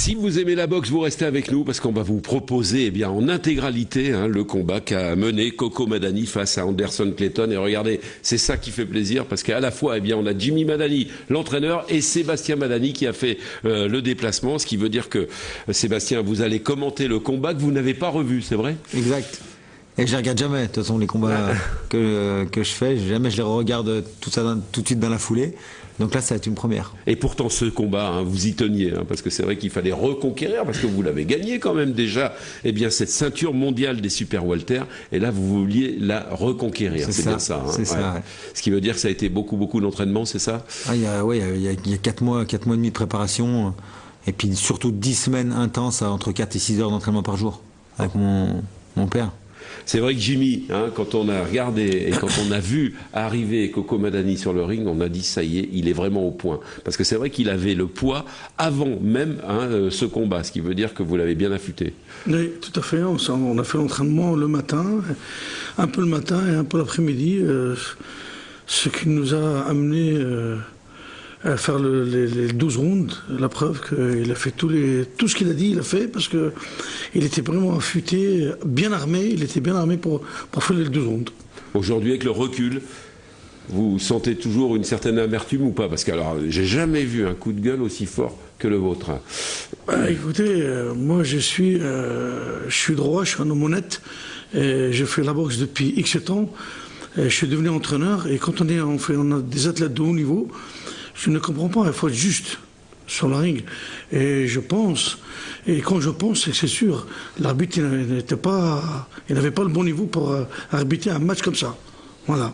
Si vous aimez la boxe, vous restez avec nous parce qu'on va vous proposer en intégralité le combat qu'a mené Coco Madani face à Anderson Clayton. Et regardez, c'est ça qui fait plaisir parce qu'à la fois on a Jimmy Madani, l'entraîneur, et Sébastien Madani qui a fait le déplacement. Ce qui veut dire que Sébastien, vous allez commenter le combat que vous n'avez pas revu, c'est vrai? Exact. Et je les regarde jamais, de toute façon, les combats que je fais, jamais je les regarde tout de suite dans la foulée. Donc là, ça va être une première. Et pourtant, ce combat, vous y teniez, parce que c'est vrai qu'il fallait reconquérir, parce que vous l'avez gagné quand même déjà, cette ceinture mondiale des super welter, et là, vous vouliez la reconquérir. C'est bien ça. C'est ça. Ouais. Ce qui veut dire que ça a été beaucoup d'entraînement, c'est ça? Il y a 4 mois et demi de préparation, et puis surtout 10 semaines intenses, entre 4 et 6 heures d'entraînement par jour, avec mon père. C'est vrai que Jimmy, quand on a regardé et quand on a vu arriver Coco Madani sur le ring, on a dit ça y est, il est vraiment au point. Parce que c'est vrai qu'il avait le poids avant même ce combat, ce qui veut dire que vous l'avez bien affûté. Oui, tout à fait. On a fait l'entraînement le matin, un peu le matin et un peu l'après-midi, ce qui nous a amené à faire les 12 rounds. La preuve qu'il a fait tout ce qu'il a dit, il a fait, parce qu'il était vraiment affûté, bien armé, il était bien armé pour faire les 12 rounds. Aujourd'hui, avec le recul, vous sentez toujours une certaine amertume ou pas? Parce que alors, j'ai jamais vu un coup de gueule aussi fort que le vôtre. Écoutez, moi je suis droit, je suis un homme honnête, et je fais la boxe depuis X temps, et je suis devenu entraîneur, et quand on a des athlètes de haut niveau, je ne comprends pas, il faut être juste sur le ring. Et je pense, et quand je pense, c'est sûr, l'arbitre il n'avait pas le bon niveau pour arbitrer un match comme ça. Voilà.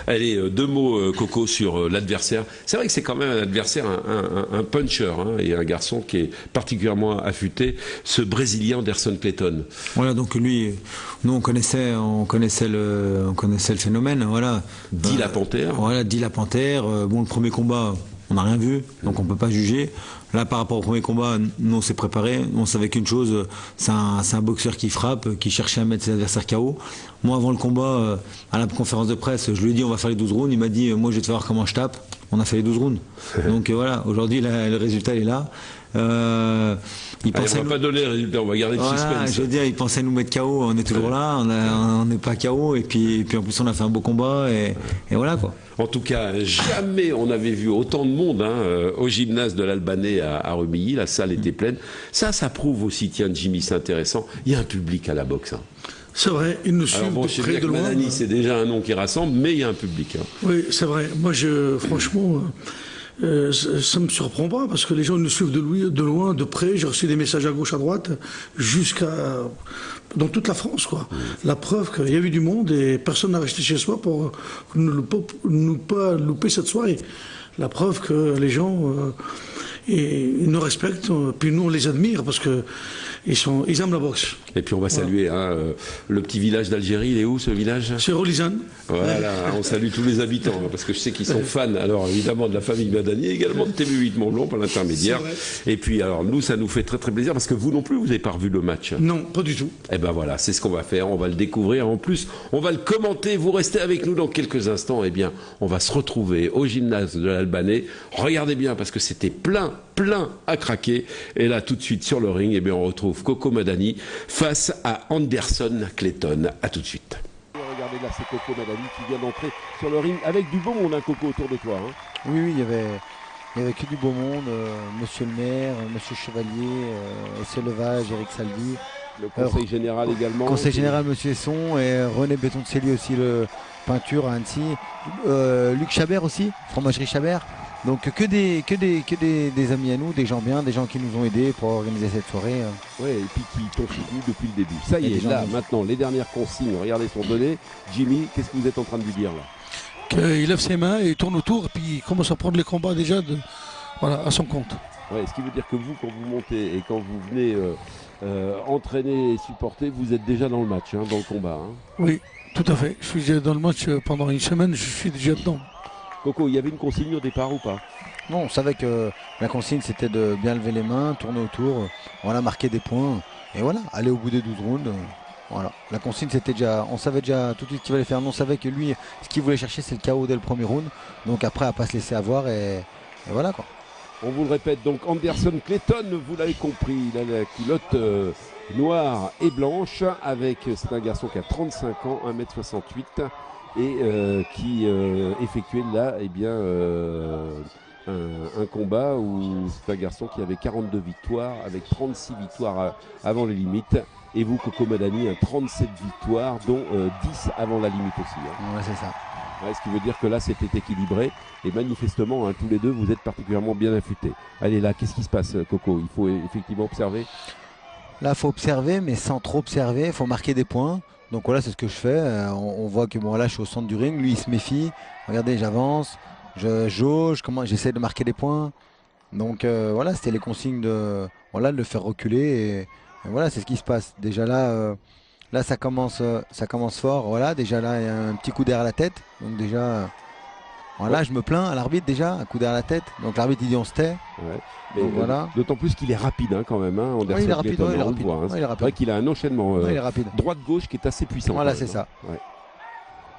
Allez, 2 mots, Coco, sur l'adversaire. C'est vrai que c'est quand même un adversaire, un puncher, et un garçon qui est particulièrement affûté, ce Brésilien Anderson Clayton. Voilà, donc lui, nous on connaissait le phénomène, voilà. Dit la Panthère. Voilà, dit la Panthère. Le premier combat, on n'a rien vu, donc on ne peut pas juger. Là, par rapport au premier combat, nous on s'est préparé, on savait qu'une chose, c'est un boxeur qui frappe, qui cherchait à mettre ses adversaires KO. Moi, avant le combat, à la conférence de presse, je lui ai dit on va faire les 12 rounds, il m'a dit moi je vais te voir comment je tape. On a fait les 12 rounds. Donc voilà, aujourd'hui le résultat est là. On va pas donner le résultat, on va garder le suspense. Je veux dire, il pensait nous mettre KO, on est toujours là, on n'est pas KO, et puis en plus on a fait un beau combat, et voilà quoi. En tout cas, jamais on avait vu autant de monde au gymnase de l'Albanais à Rumilly, la salle était pleine. Ça prouve aussi, tiens Jimmy, c'est intéressant, il y a un public à la boxe. C'est vrai, ils nous suivent de près de loin. Madani, c'est déjà un nom qui rassemble, mais il y a un public. Oui, c'est vrai. Moi, franchement, ça ne me surprend pas, parce que les gens nous suivent de loin, de près. J'ai reçu des messages à gauche, à droite, dans toute la France, quoi. La preuve qu'il y a eu du monde et personne n'a resté chez soi pour ne pas louper cette soirée. La preuve que les gens ils nous respectent, puis nous on les admire parce que ils aiment la boxe. Et puis on va saluer le petit village d'Algérie. Il est où ce village? C'est Rolizane. Voilà, on salue tous les habitants parce que je sais qu'ils sont fans, alors évidemment de la famille Madani, également de TV8 Mont-Blanc par l'intermédiaire. Et puis alors nous, ça nous fait très plaisir parce que vous non plus, vous n'avez pas revu le match. Non, pas du tout. Et ben voilà, c'est ce qu'on va faire, on va le découvrir. En plus, on va le commenter. Vous restez avec nous dans quelques instants. On va se retrouver au gymnase de l'Albanais. Regardez bien parce que c'était plein à craquer. Et là, tout de suite sur le ring, on retrouve Coco Madani face à Anderson Clayton. À tout de suite. Regardez là, c'est Coco Madani qui vient d'entrer sur le ring avec du beau monde, Coco, autour de toi. Oui, il y avait que du beau monde. Monsieur le maire, Monsieur Chevalier, S. Levage, Eric Salvi. Le conseil général également. Conseil général, Monsieur Esson, et René Bétoncelli aussi, le peinture à Annecy. Luc Chabert aussi, fromagerie Chabert. Donc que des amis à nous, des gens bien, des gens qui nous ont aidés pour organiser cette soirée. Oui, et puis qui t'ont soutenu depuis le début. Ça y est, là, maintenant, les dernières consignes, regardez, sont données. Jimmy, qu'est-ce que vous êtes en train de lui dire là? Qu'il lève ses mains et il tourne autour, et puis il commence à prendre les combats déjà à son compte. Ouais, ce qui veut dire que vous, quand vous montez et quand vous venez entraîner et supporter, vous êtes déjà dans le match, dans le combat. Oui, tout à fait. Je suis déjà dans le match pendant une semaine, je suis déjà dedans. Coco, il y avait une consigne au départ ou pas? Non, on savait que la consigne c'était de bien lever les mains, tourner autour, marquer des points et voilà, aller au bout des 12 rounds. Voilà. La consigne c'était déjà, on savait déjà tout de suite ce qu'il fallait faire. On savait que lui, ce qu'il voulait chercher c'est le KO dès le premier round. Donc après à pas se laisser avoir et voilà quoi. On vous le répète, donc Anderson Clayton, vous l'avez compris, il a la culotte noire et blanche, c'est un garçon qui a 35 ans, 1m68 et qui effectuait là un combat où c'est un garçon qui avait 42 victoires avec 36 victoires avant les limites. Et vous, Coco Madani, 37 victoires, dont 10 avant la limite aussi. Ouais, c'est ça. Ouais, ce qui veut dire que là, c'était équilibré. Et manifestement, tous les deux, vous êtes particulièrement bien affûtés. Allez, là, qu'est-ce qui se passe, Coco? Il faut effectivement observer. Là, il faut observer, mais sans trop observer. Il faut marquer des points. Donc voilà, c'est ce que je fais. On voit que bon, là, je suis au centre du ring. Lui, il se méfie. Regardez, j'avance, je jauge, j'essaie de marquer des points. Donc voilà, c'était les consignes de le faire reculer. Et voilà, c'est ce qui se passe. Déjà là, ça commence fort. Voilà, déjà là, il y a un petit coup d'air à la tête. Donc déjà, voilà, je me plains à l'arbitre déjà, un coup d'air à la tête. Donc l'arbitre il dit on se tait. Ouais. Donc, voilà. D'autant plus qu'il est rapide quand même. Anderson il est rapide. Clayton, Il est on le rapide. voit, Il est rapide. C'est vrai qu'il a un enchaînement il est rapide. droite-gauche qui est assez puissant. Voilà, c'est ça. Ouais.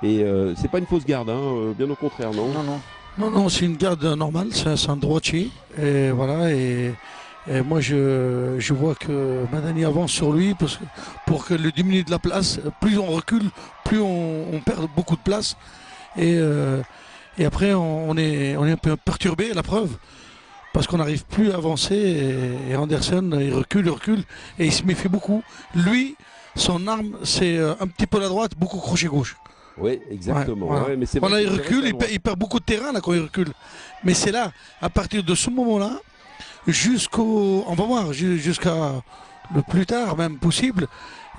Et c'est pas une fausse garde, bien au contraire, non? Non, c'est une garde normale, c'est un droitier. Et voilà, et moi je vois que Madani avance sur lui pour que le diminuer de la place. Plus on recule, plus on perd beaucoup de place. Et après on est un peu perturbé, la preuve. Parce qu'on n'arrive plus à avancer et Anderson il recule et il se méfie beaucoup. Lui, son arme c'est un petit peu à la droite, beaucoup crochet gauche. Oui, exactement. Voilà. Ouais, mais c'est Voilà, vrai il recule, il perd beaucoup de terrain là quand il recule. Mais c'est là, à partir de ce moment-là, on va voir, jusqu'à le plus tard même possible.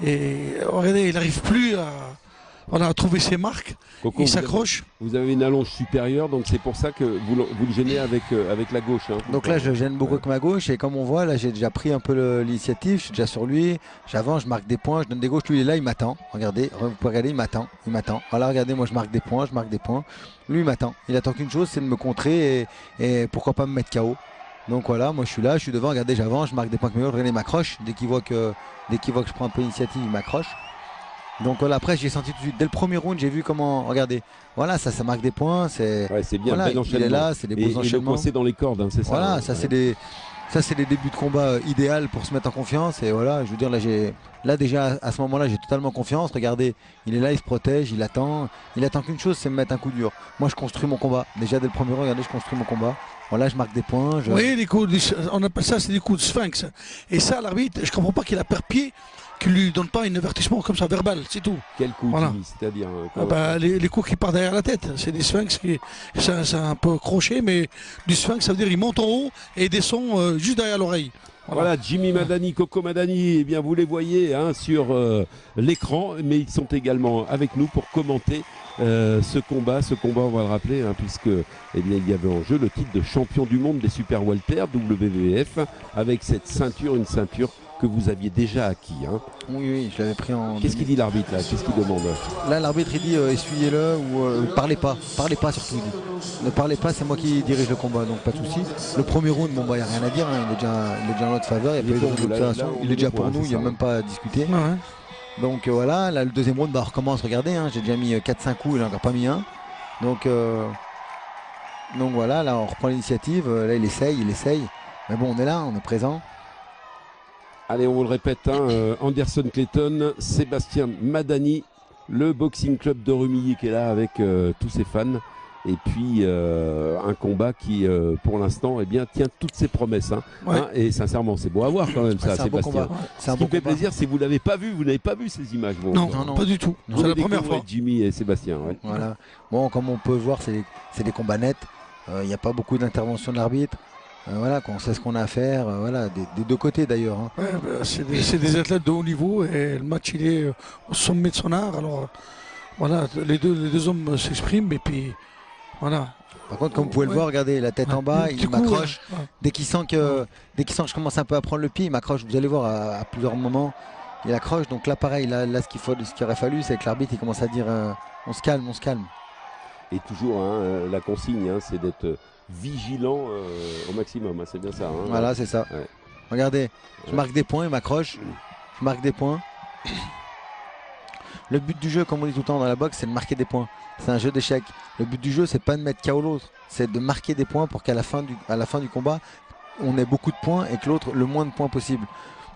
Et regardez, il n'arrive plus à trouver ses marques. Coco, il s'accroche. Vous avez une allonge supérieure, donc c'est pour ça que vous le gênez avec la gauche. Donc là, je le gêne beaucoup avec ma gauche. Et comme on voit, là, j'ai déjà pris un peu l'initiative. Je suis déjà sur lui. J'avance, je marque des points, je donne des gauches. Lui, il est là, il m'attend. Regardez, vous pouvez regarder, il m'attend. Voilà, regardez, moi, je marque des points. Lui, il m'attend. Il attend qu'une chose, c'est de me contrer et pourquoi pas me mettre KO. Donc voilà, moi je suis là, je suis devant, regardez, j'avance, je marque des points avec mes gauches. Regardez, il m'accroche. Dès qu'il voit que je prends un peu l'initiative, il m'accroche. Donc voilà, après j'ai senti tout de suite, dès le premier round, j'ai vu comment, regardez, voilà, ça marque des points, c'est bien, voilà, bel enchaînement. il est là, c'est des beaux enchaînements. Et le coincer dans les cordes, c'est ça. Voilà, ça c'est des débuts de combat idéal pour se mettre en confiance. Et voilà, je veux dire, là déjà à ce moment-là, j'ai totalement confiance. Regardez, il est là, il se protège, il attend qu'une chose, c'est me mettre un coup dur. Moi je construis mon combat, déjà dès le premier round, regardez, je construis mon combat. Voilà, je marque des points. Oui, les coups, on appelle ça, c'est des coups de sphinx. Et ça, l'arbitre, je comprends pas qu'il a perdu-pied, qu'il lui donne pas un avertissement comme ça verbal, c'est tout. Quel coup, voilà. C'est-à-dire les coups qui partent derrière la tête, c'est des sphinx c'est un peu crochet, mais du sphinx, ça veut dire il monte en haut et descend juste derrière l'oreille. Voilà, Jimmy Madani, Coco Madani, eh bien vous les voyez sur l'écran, mais ils sont également avec nous pour commenter ce combat, on va le rappeler, puisque il y avait en jeu le titre de champion du monde des super welter WWF, avec cette ceinture, une ceinture que vous aviez déjà acquis. Oui, je l'avais pris en... Qu'est-ce qu'il dit l'arbitre là? Qu'est-ce qu'il demande? Là, l'arbitre il dit essuyez-le ou parlez pas surtout. Il dit. Ne parlez pas, c'est moi qui dirige le combat, donc pas de souci. Le premier round, bon, il n'y a rien à dire, il est déjà en notre faveur, il est déjà pour nous, il n'y a même pas à discuter. Ouais. Donc voilà, là le deuxième round, on recommence, regardez, j'ai déjà mis 4-5 coups, il n'a encore pas mis un. Donc voilà, là on reprend l'initiative, là il essaye. Mais bon, on est là, on est présent. Allez, on vous le répète, Anderson Clayton, Sébastien Madani, le Boxing Club de Rumilly qui est là avec tous ses fans. Et puis un combat qui, pour l'instant, tient toutes ses promesses. Et sincèrement, c'est beau à voir quand même, ça, Sébastien. Ce qui me fait plaisir, c'est que vous l'avez pas vu, vous n'avez pas vu ces images. Non, pas du tout. C'est la première fois. Jimmy et Sébastien. Ouais. Voilà. Bon, comme on peut voir, c'est des combats nets. Il n'y a pas beaucoup d'intervention de l'arbitre. Voilà, on sait ce qu'on a à faire, voilà, des deux côtés d'ailleurs. Ouais, c'est des athlètes de haut niveau et le match il est au sommet de son art. Alors voilà, les deux hommes s'expriment et puis voilà. Par contre, comme vous pouvez le voir, regardez, la tête en bas, il m'accroche. Dès qu'il sent que je commence un peu à prendre le pied, il m'accroche. Vous allez voir à plusieurs moments, il accroche. Donc là, pareil, là ce qu'il aurait fallu, c'est que l'arbitre il commence à dire on se calme. Et toujours, la consigne, c'est d'être vigilant au maximum, c'est bien ça. Voilà, c'est ça. Ouais. Regardez, je marque des points, il m'accroche. Je marque des points. Le but du jeu, comme on dit tout le temps dans la boxe, c'est de marquer des points. C'est un jeu d'échecs. Le but du jeu, c'est pas de mettre KO l'autre. c'est de marquer des points pour qu'à la fin du combat, on ait beaucoup de points et que l'autre le moins de points possible.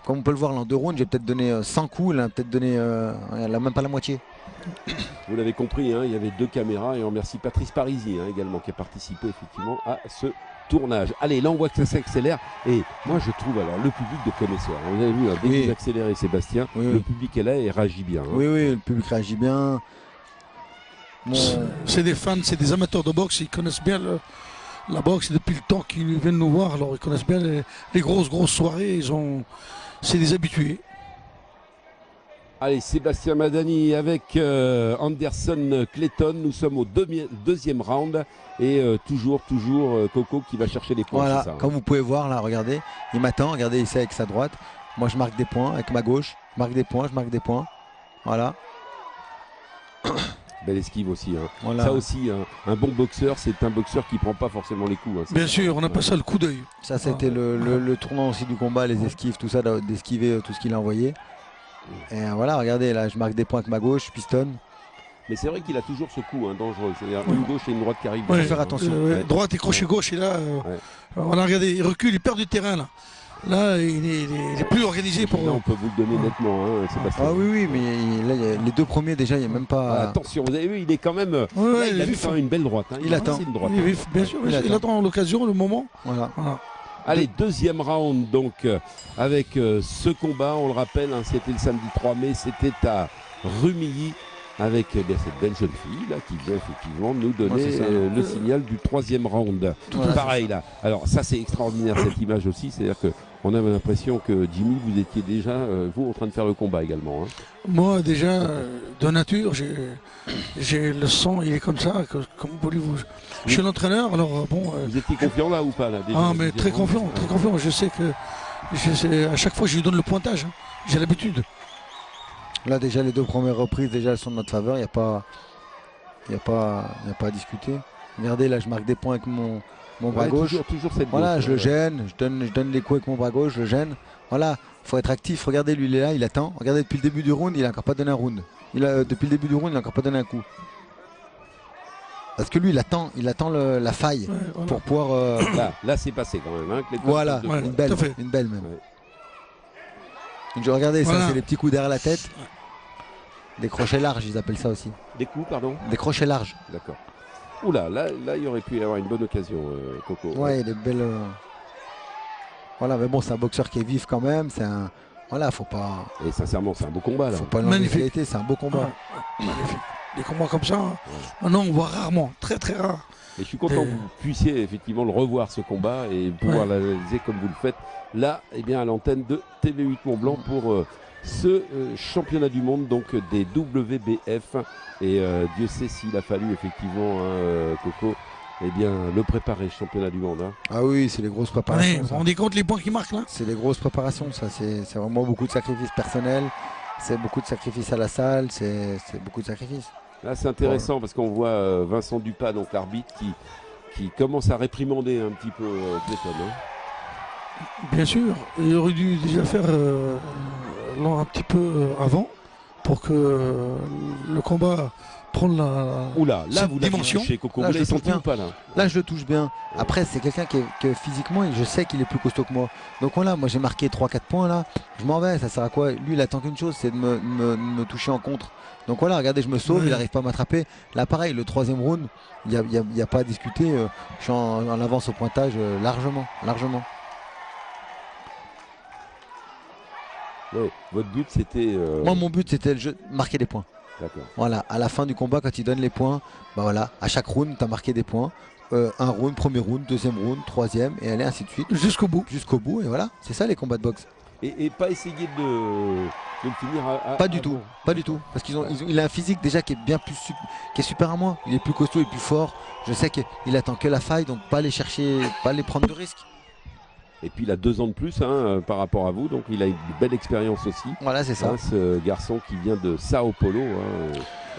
Comme on peut le voir, en 2 rounds, j'ai peut-être donné 100 coups, il a peut-être donné même pas la moitié. Vous l'avez compris, hein, il y avait 2 caméras et on remercie Patrice Parisi également qui a participé effectivement à ce tournage. Allez, là on voit que ça s'accélère et moi je trouve alors le public de connaisseurs. Vous avez vu, dès que vous accélérez Sébastien, le public est là et réagit bien. Oui, le public réagit bien. C'est des fans, c'est des amateurs de boxe, ils connaissent bien la boxe depuis le temps qu'ils viennent nous voir, alors ils connaissent bien les grosses soirées, c'est des habitués. Allez, Sébastien Madani avec Anderson Clayton. Nous sommes au deuxième round et toujours Coco qui va chercher les points. Voilà, ça, comme vous pouvez voir là, regardez, il m'attend, regardez, il essaie avec sa droite. Moi je marque des points avec ma gauche, je marque des points. Voilà. Belle esquive aussi. Voilà. Ça aussi, un bon boxeur, c'est un boxeur qui prend pas forcément les coups. Bien sûr, on n'a pas ça le coup d'œil. Ça c'était le tournant aussi du combat, les esquives, tout ça, d'esquiver tout ce qu'il a envoyé. Et voilà, regardez, là je marque des points avec ma gauche, je pistonne. Mais c'est vrai qu'il a toujours ce coup dangereux, c'est-à-dire une gauche et une droite qui arrivent. Il faut faire attention. Droite et crochet gauche, et là, on a regardé, il recule, il perd du terrain là. Là, il est plus organisé pour. Là, on peut vous le donner nettement, Sébastien. Ah oui, mais là, les 2 premiers déjà, il n'y a même pas. Attention, vous avez vu, il est quand même. Il a vu une belle droite. Il attend. Une droite, il est vif, bien sûr, il attend l'occasion, le moment. Voilà. Allez, deuxième round donc avec ce combat, on le rappelle, c'était le samedi 3 mai, c'était à Rumilly avec cette belle jeune fille là qui vient effectivement nous donner le signal du 3e round. Pareil là. Alors ça c'est extraordinaire cette image aussi, c'est-à-dire que on a l'impression que Jimmy, vous étiez déjà vous en train de faire le combat également. Moi déjà de nature, j'ai le sang, il est comme ça, comme voulez-vous. Je suis l'entraîneur, alors bon. Vous étiez confiant là ou pas là déjà, mais très confiant. Je sais que à chaque fois je lui donne le pointage. J'ai l'habitude. Là déjà les 2 premières reprises déjà elles sont de notre faveur, il n'y a pas à discuter. Regardez là je marque des points avec mon bras gauche. Toujours cette voilà, gauche, je le gêne, je donne les coups avec mon bras gauche, je le gêne. Voilà, faut être actif. Regardez lui il est là, il attend. Regardez depuis le début du round, il n'a encore pas donné un round. Depuis le début du round, il n'a encore pas donné un coup. Parce que lui il attend la faille pour pouvoir. Là c'est passé quand même. Voilà, une belle même. Regardez, ça c'est les petits coups derrière la tête. Des crochets larges, ils appellent ça aussi. Des coups, pardon. Des crochets larges. D'accord. Oula, là il y aurait pu y avoir une bonne occasion, Coco. Ouais, il y a des belles. Voilà, mais bon, c'est un boxeur qui est vif quand même. C'est un. Voilà, faut pas. Et sincèrement, c'est un beau combat là. Faut pas magnifique. C'est un beau combat. Magnifique. Des combats comme ça, non, on voit rarement, très rare. Et je suis content que vous puissiez effectivement le revoir ce combat et pouvoir l'analyser comme vous le faites là, à l'antenne de TV8 Mont-Blanc pour ce championnat du monde donc des WBF. Et Dieu sait s'il a fallu effectivement, Coco, le préparer, le championnat du monde. Ah oui, c'est les grosses préparations. Vous vous rendez compte les points qui marquent là? C'est les grosses préparations, ça. C'est vraiment beaucoup de sacrifices personnels. C'est beaucoup de sacrifices à la salle. C'est beaucoup de sacrifices. Là, c'est intéressant parce qu'on voit Vincent Dupas, donc l'arbitre, qui commence à réprimander un petit peu Clayton. Bien sûr, il aurait dû déjà faire un petit peu avant pour que le combat prenne là vous dimension. Touché, Coco. Là, vous l'avez senti ou pas là? Là, je le touche bien. Après, c'est quelqu'un qui physiquement, je sais qu'il est plus costaud que moi. Donc voilà, moi j'ai marqué 3-4 points là. Je m'en vais, ça sert à quoi? Lui, il attend qu'une chose, c'est de me toucher en contre. Donc voilà, regardez, je me sauve, il n'arrive pas à m'attraper. Là, pareil, le 3e round, il n'y a pas à discuter. Je suis en avance au pointage largement. Ouais, votre but c'était. Moi, mon but c'était marquer des points. D'accord. Voilà, à la fin du combat, quand il donne les points, voilà, à chaque round, tu as marqué des points. Un round, premier round, 2e round, 3e, et aller ainsi de suite. Jusqu'au bout. Et voilà, c'est ça les combats de boxe. Et pas essayer de le finir pas du tout. Parce qu'il a un physique déjà qui est bien plus qui est super à moi. Il est plus costaud et plus fort. Je sais qu'il attend que la faille, donc pas aller chercher, pas aller prendre de risques. Et puis il a 2 ans de plus par rapport à vous, donc il a une belle expérience aussi. Voilà, c'est ça. Ce garçon qui vient de Sao Paulo,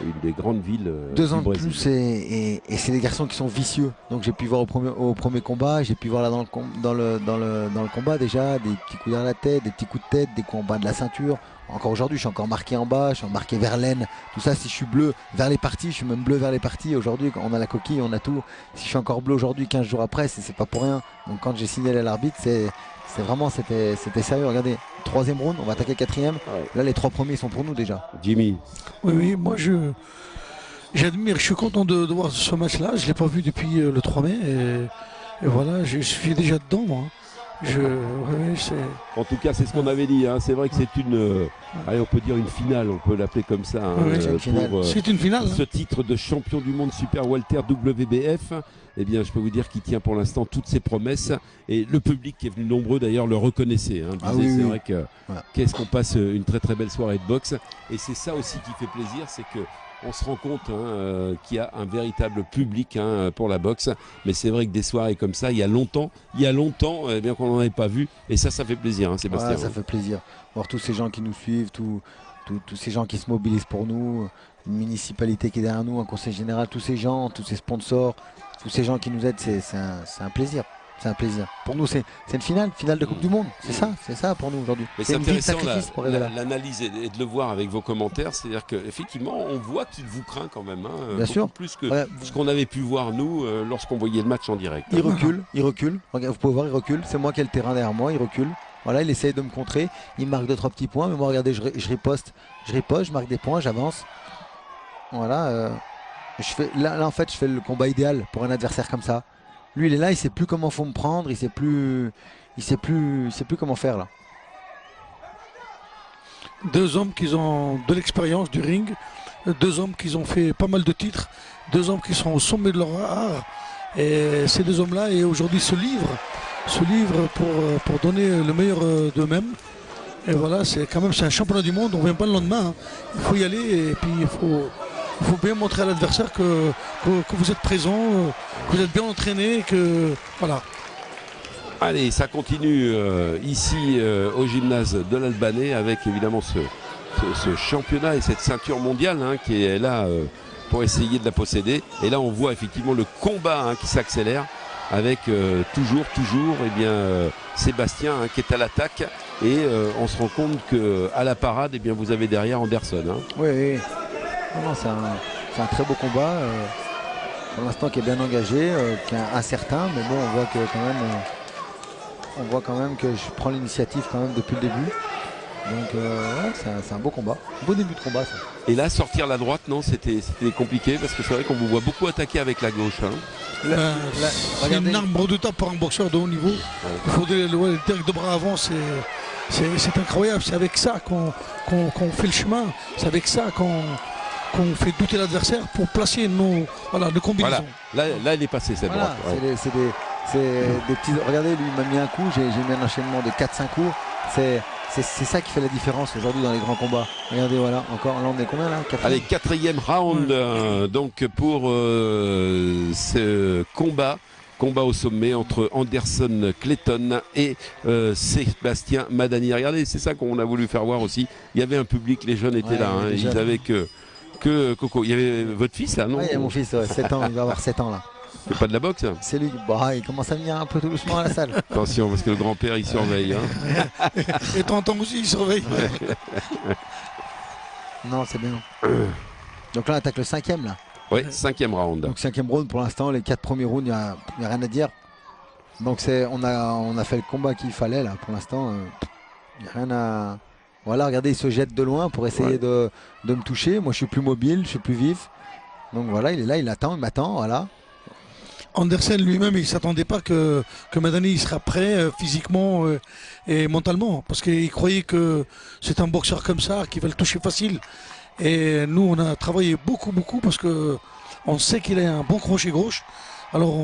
une des grandes villes 2 ans du de Brésil. plus et c'est des garçons qui sont vicieux. Donc j'ai pu voir au premier combat, j'ai pu voir là dans le combat déjà des petits coups dans la tête, des petits coups de tête, des coups en bas de la ceinture. encore aujourd'hui, je suis encore marqué en bas, je suis marqué vers l'aine, tout ça. Si je suis bleu vers les parties, je suis même bleu vers les parties. Aujourd'hui, on a la coquille, on a tout. Si je suis encore bleu aujourd'hui, 15 jours après, c'est pas pour rien. Donc quand j'ai signalé à l'arbitre, c'était sérieux. Regardez, 3e round, on va attaquer 4e. Ouais. Là, les 3 premiers sont pour nous déjà. Jimmy. Oui, moi j'admire, je suis content de voir ce match-là. Je ne l'ai pas vu depuis le 3 mai. Et voilà, je suis déjà dedans, moi. En tout cas, c'est ce qu'on avait dit. Hein. C'est vrai que c'est allez, on peut dire une finale, on peut l'appeler comme ça. Hein, Oui, pour c'est une finale. ce titre de champion du monde Super Welter WBF. Eh bien, je peux vous dire qu'il tient pour l'instant toutes ses promesses. Et le public qui est venu nombreux, d'ailleurs, le reconnaissait. Hein. C'est vrai que qu'est-ce qu'on passe une très très belle soirée de boxe. Et c'est ça aussi qui fait plaisir, c'est que on se rend compte qu'il y a un véritable public pour la boxe. Mais c'est vrai que des soirées comme ça, il y a longtemps, eh bien qu'on n'en avait pas vu. Et ça fait plaisir, hein, Sébastien. Ça fait plaisir. Voir tous ces gens qui nous suivent, tous ces gens qui se mobilisent pour nous, une municipalité qui est derrière nous, un conseil général, tous ces gens, tous ces sponsors, tous ces gens qui nous aident, c'est un plaisir. C'est un plaisir. Pour nous, c'est une finale de Coupe du Monde. C'est ça pour nous aujourd'hui. Mais c'est intéressant l'analyse et de le voir avec vos commentaires. C'est-à-dire qu'effectivement, on voit qu'il vous craint quand même. Bien sûr. Plus que ce qu'on avait pu voir, nous, lorsqu'on voyait le match en direct. Il recule. Regarde, vous pouvez voir, il recule. C'est moi qui ai le terrain derrière moi, il recule. Voilà, il essaye de me contrer. Il marque 2-3 petits points. Mais moi, regardez, je riposte, je marque des points, j'avance. Voilà. Là, en fait, je fais le combat idéal pour un adversaire comme ça. Lui, il est là, il sait plus comment faut me prendre, il sait plus comment faire là. 2 hommes qui ont de l'expérience du ring, 2 hommes qui ont fait pas mal de titres, 2 hommes qui sont au sommet de leur art. Et ces 2 hommes-là, et aujourd'hui, se livrent pour donner le meilleur d'eux-mêmes. Et voilà, c'est un championnat du monde, on ne vient pas le lendemain. Hein. Il faut y aller et puis il faut bien montrer à l'adversaire que vous êtes présent, que vous êtes bien entraîné, que voilà. Allez, ça continue ici au gymnase de l'Albanais avec évidemment ce championnat et cette ceinture mondiale qui est là pour essayer de la posséder. Et là, on voit effectivement le combat qui s'accélère avec toujours Sébastien qui est à l'attaque. Et on se rend compte qu'à la parade, vous avez derrière Anderson. Oui. Non, c'est un très beau combat, pour l'instant qui est bien engagé, qui est incertain, mais bon, on voit quand même que je prends l'initiative quand même depuis le début. Donc c'est un beau combat, beau début de combat ça. Et là, sortir la droite, non, c'était compliqué parce que c'est vrai qu'on vous voit beaucoup attaquer avec la gauche. C'est une arme redoutable pour un boxeur de haut niveau. Ouais. Il faut le direct de bras avant, c'est incroyable. C'est avec ça qu'on fait le chemin. C'est avec ça qu'on fait douter l'adversaire pour placer nos combinaisons. Voilà. Là, il est passé cette droite. Ouais. C'est des petits. Regardez, lui, il m'a mis un coup. J'ai mis un enchaînement de 4-5 coups. C'est ça qui fait la différence aujourd'hui dans les grands combats. Regardez, voilà, encore, là on est combien là? Allez, 4e round donc pour ce combat au sommet entre Anderson Clayton et Sébastien Madani. Regardez, c'est ça qu'on a voulu faire voir aussi. Il y avait un public, les jeunes étaient là, ils avaient que Coco. Il y avait votre fils là, non? Oui, il y a mon fils, 7 ans, il va avoir 7 ans là. C'est pas de la boxe? C'est lui. Il commence à venir un peu tout doucement à la salle. Attention, parce que le grand-père il surveille. Et tonton aussi il surveille. Non, c'est bien. Donc là on attaque le 5e là. Oui, 5e round. Donc 5e round pour l'instant, les 4 premiers rounds, il n'y a rien à dire. Donc on a fait le combat qu'il fallait là pour l'instant. Il n'y a rien à. Voilà, regardez, il se jette de loin pour essayer de me toucher. Moi je suis plus mobile, je suis plus vif. Donc voilà, il est là, il attend, il m'attend, voilà. Anderson lui-même, il ne s'attendait pas que Madani sera prêt physiquement et mentalement. Parce qu'il croyait que c'est un boxeur comme ça, qui va le toucher facile. Et nous, on a travaillé beaucoup parce qu'on sait qu'il a un bon crochet gauche. Alors,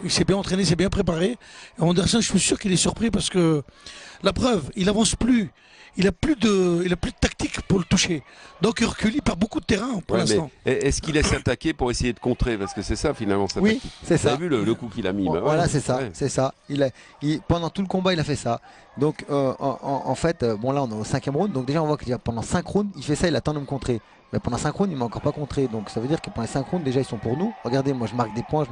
il s'est bien entraîné, il s'est bien préparé. Et Anderson, je suis sûr qu'il est surpris parce que la preuve, il n'avance plus. Il n'a plus de tactique pour le toucher. Donc il recule, il perd beaucoup de terrain pour l'instant. Est-ce qu'il laisse attaquer pour essayer de contrer? Parce que c'est ça finalement sa tactique. Oui, c'est ça. Vous avez vu le coup qu'il a mis? Voilà, c'est ça. C'est ça. Pendant tout le combat, il a fait ça. Donc en fait, bon là on est au 5e round. Donc déjà on voit que pendant 5 rounds, il fait ça, il attend de me contrer. Mais pendant 5 rounds, il ne m'a encore pas contré. Donc ça veut dire que pendant les 5 rounds, déjà ils sont pour nous. Regardez, moi je marque des points.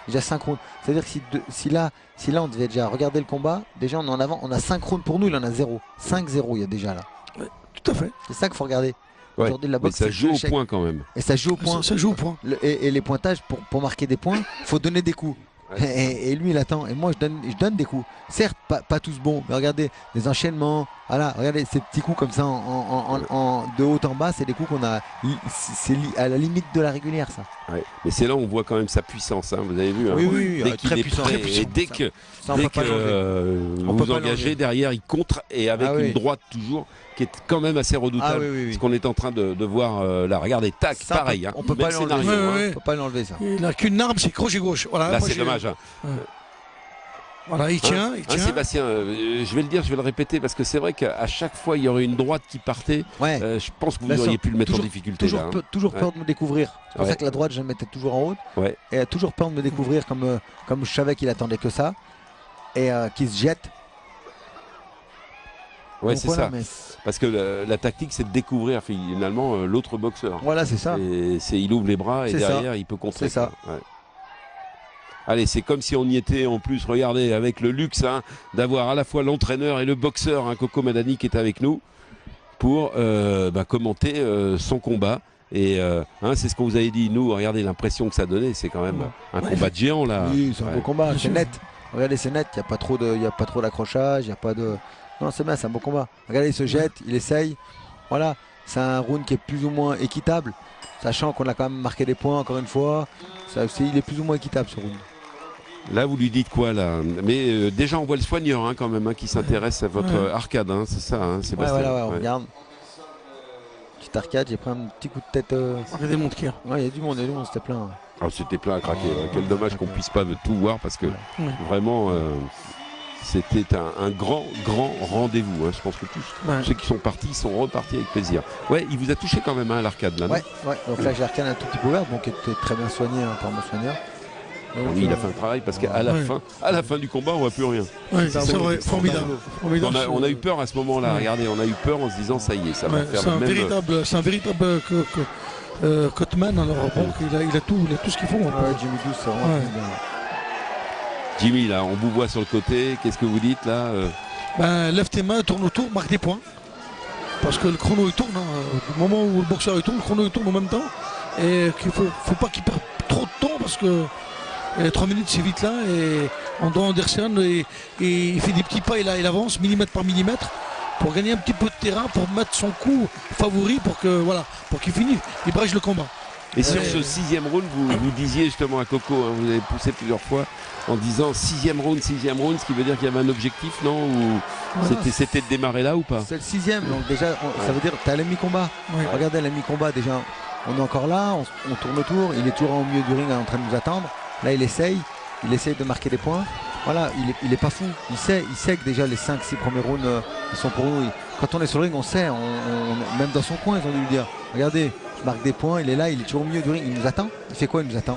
Déjà 5 rounds. C'est-à-dire que si là on devait déjà regarder le combat, déjà on est en avant, on a 5 rounds pour nous, il en a 0. 5-0 il y a déjà là. Tout à fait. C'est ça qu'il faut regarder. Ouais, Aujourd'hui, la mais boxe, ça c'est joue le au chèque. point quand même. Et ça joue au point. Ça joue au point. Et les pointages, pour marquer des points, il faut donner des coups. Et lui, il attend. Et moi, je donne des coups. Certes, pas tous bons, mais regardez, des enchaînements. Voilà, regardez ces petits coups comme ça de haut en bas, c'est des coups qu'on a. C'est à la limite de la régulière, ça. Ouais. Mais c'est là où on voit quand même sa puissance, hein, vous avez vu. Hein. Oui, dès qu'il très est puissant, prêt, très puissant. et dès que, Ça, on peut pas l'enlever. On peut vous pas engagez l'enlever. derrière, il contre et avec une droite toujours qui est quand même assez redoutable. Oui. Ce qu'on est en train de voir là. Regardez, tac, Ça, pareil. on peut Même pas l'enlever. scénario, hein. Ouais. On peut pas l'enlever, ça. Il n'a qu'une arme, c'est crochet gauche. Voilà, Là, moi, c'est j'ai- dommage. Hein. Voilà, il tient. Sébastien, je vais le dire, je vais le répéter parce que c'est vrai qu'à chaque fois il y aurait une droite qui partait. Ouais. Je pense que vous Bien auriez sûr. pu le mettre Toujours- en difficulté. Toujours, là, hein. toujours peur de me découvrir. C'est pour Ouais. ça que la droite, je la mettais toujours en haut. Ouais. Et toujours peur de me découvrir comme je savais qu'il attendait que ça. Et qu'il se jette. Ouais, Donc c'est voilà, ça. mais Parce que la tactique, c'est de découvrir finalement l'autre boxeur. voilà, c'est ça. Et il ouvre les bras et C'est ça. derrière il peut contrer. C'est ça. quoi. Ouais. Allez, c'est comme si on y était en plus, regardez, avec le luxe d'avoir à la fois l'entraîneur et le boxeur, Coco Madani qui est avec nous, pour commenter son combat. Et c'est ce qu'on vous avait dit, nous, regardez l'impression que ça donnait, c'est quand même un combat de géant là. Oui, c'est un beau Ouais. combat, Bien c'est sûr. net. Regardez, c'est net, il n'y a pas trop d'accrochage, il n'y a pas de. Non, c'est bien, c'est un beau combat. Regardez, il se jette, il essaye. Voilà, c'est un round qui est plus ou moins équitable, sachant qu'on a quand même marqué des points encore une fois. Ça aussi, il est plus ou moins équitable ce round. Là, vous lui dites quoi là? Mais déjà, on voit le soigneur quand même qui s'intéresse à votre arcade, c'est ça, Ouais, Sébastien. voilà, on Ouais. regarde. Petite arcade, j'ai pris un petit coup de tête. Regardez mon tir. Ouais, il y a du monde, c'était plein. Ah, c'était plein à craquer. Quel dommage qu'on puisse pas tout voir parce que vraiment, c'était un grand rendez-vous. Je pense que tous ceux qui sont partis sont repartis avec plaisir. Ouais, il vous a touché quand même l'arcade là. non Ouais. Donc là, j'ai l'arcade un tout petit peu ouverte, donc qui était très bien soigné par mon soigneur. Ah oui, il a fait un travail parce qu'à la fin du combat, on voit plus rien. Ouais, c'est vrai, formidable. On a eu peur à ce moment-là. Regardez, on a eu peur en se disant ça y est, ça va faire C'est un même. véritable Cotman. Alors bon, il a tout ce qu'il faut. Jimmy Douce, c'est vraiment bien. Jimmy, là, on vous voit sur le côté. Qu'est-ce que vous dites là Lève tes mains, tourne autour, marque des points. Parce que le chrono il tourne. Du moment où le boxeur il tourne, le chrono il tourne en même temps. Et qu'il faut pas qu'il perde trop de temps parce que 3 minutes c'est vite là. Et Anderson il fait des petits pas, il avance millimètre par millimètre pour gagner un petit peu de terrain, pour mettre son coup favori pour qu'il finisse, il brèche le combat. Et sur ce 6e round, vous disiez justement à Coco, vous avez poussé plusieurs fois en disant 6e round, ce qui veut dire qu'il y avait un objectif, non? Ou c'était de démarrer là ou pas? C'est le 6e, donc déjà, ça veut dire que tu as la mi-combat. Ouais. Regardez la mi-combat, déjà, on est encore là, on tourne autour, il est toujours au milieu du ring en train de nous attendre. Là, il essaye de marquer des points. Voilà, il est pas fou. Il sait que déjà les 5-6 premiers rounds, ils sont pour nous. Quand on est sur le ring, on sait, même dans son coin, ils ont dû lui dire, regardez, je marque des points, il est là, il est toujours au milieu du ring, il nous attend. Il fait quoi? Il nous attend.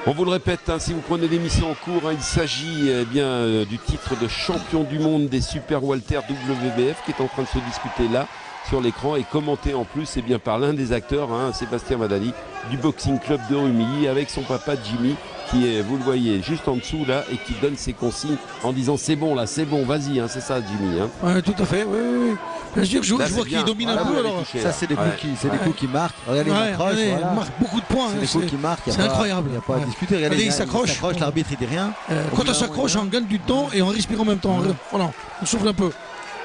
On vous le répète, si vous prenez l'émission en cours, il s'agit du titre de champion du monde des Super Walter WBF qui est en train de se disputer là sur l'écran et commenté en plus par l'un des acteurs, Sébastien Madani du Boxing Club de Rumilly avec son papa Jimmy qui est, vous le voyez, juste en dessous là et qui donne ses consignes en disant c'est bon, vas-y, c'est ça Jimmy. Ouais, tout à fait, oui. Bien sûr, je vois qu'il domine un peu. Alors, ça, c'est des coups qui marquent. Regardez, il m'accroche. il marque beaucoup de points. C'est des coups qui marquent. C'est incroyable. Il n'y a pas à discuter. Regardez, il s'accroche. L'arbitre, il dit rien. Quand on s'accroche, on gagne du temps et on respire en même temps. Voilà, on souffle un peu.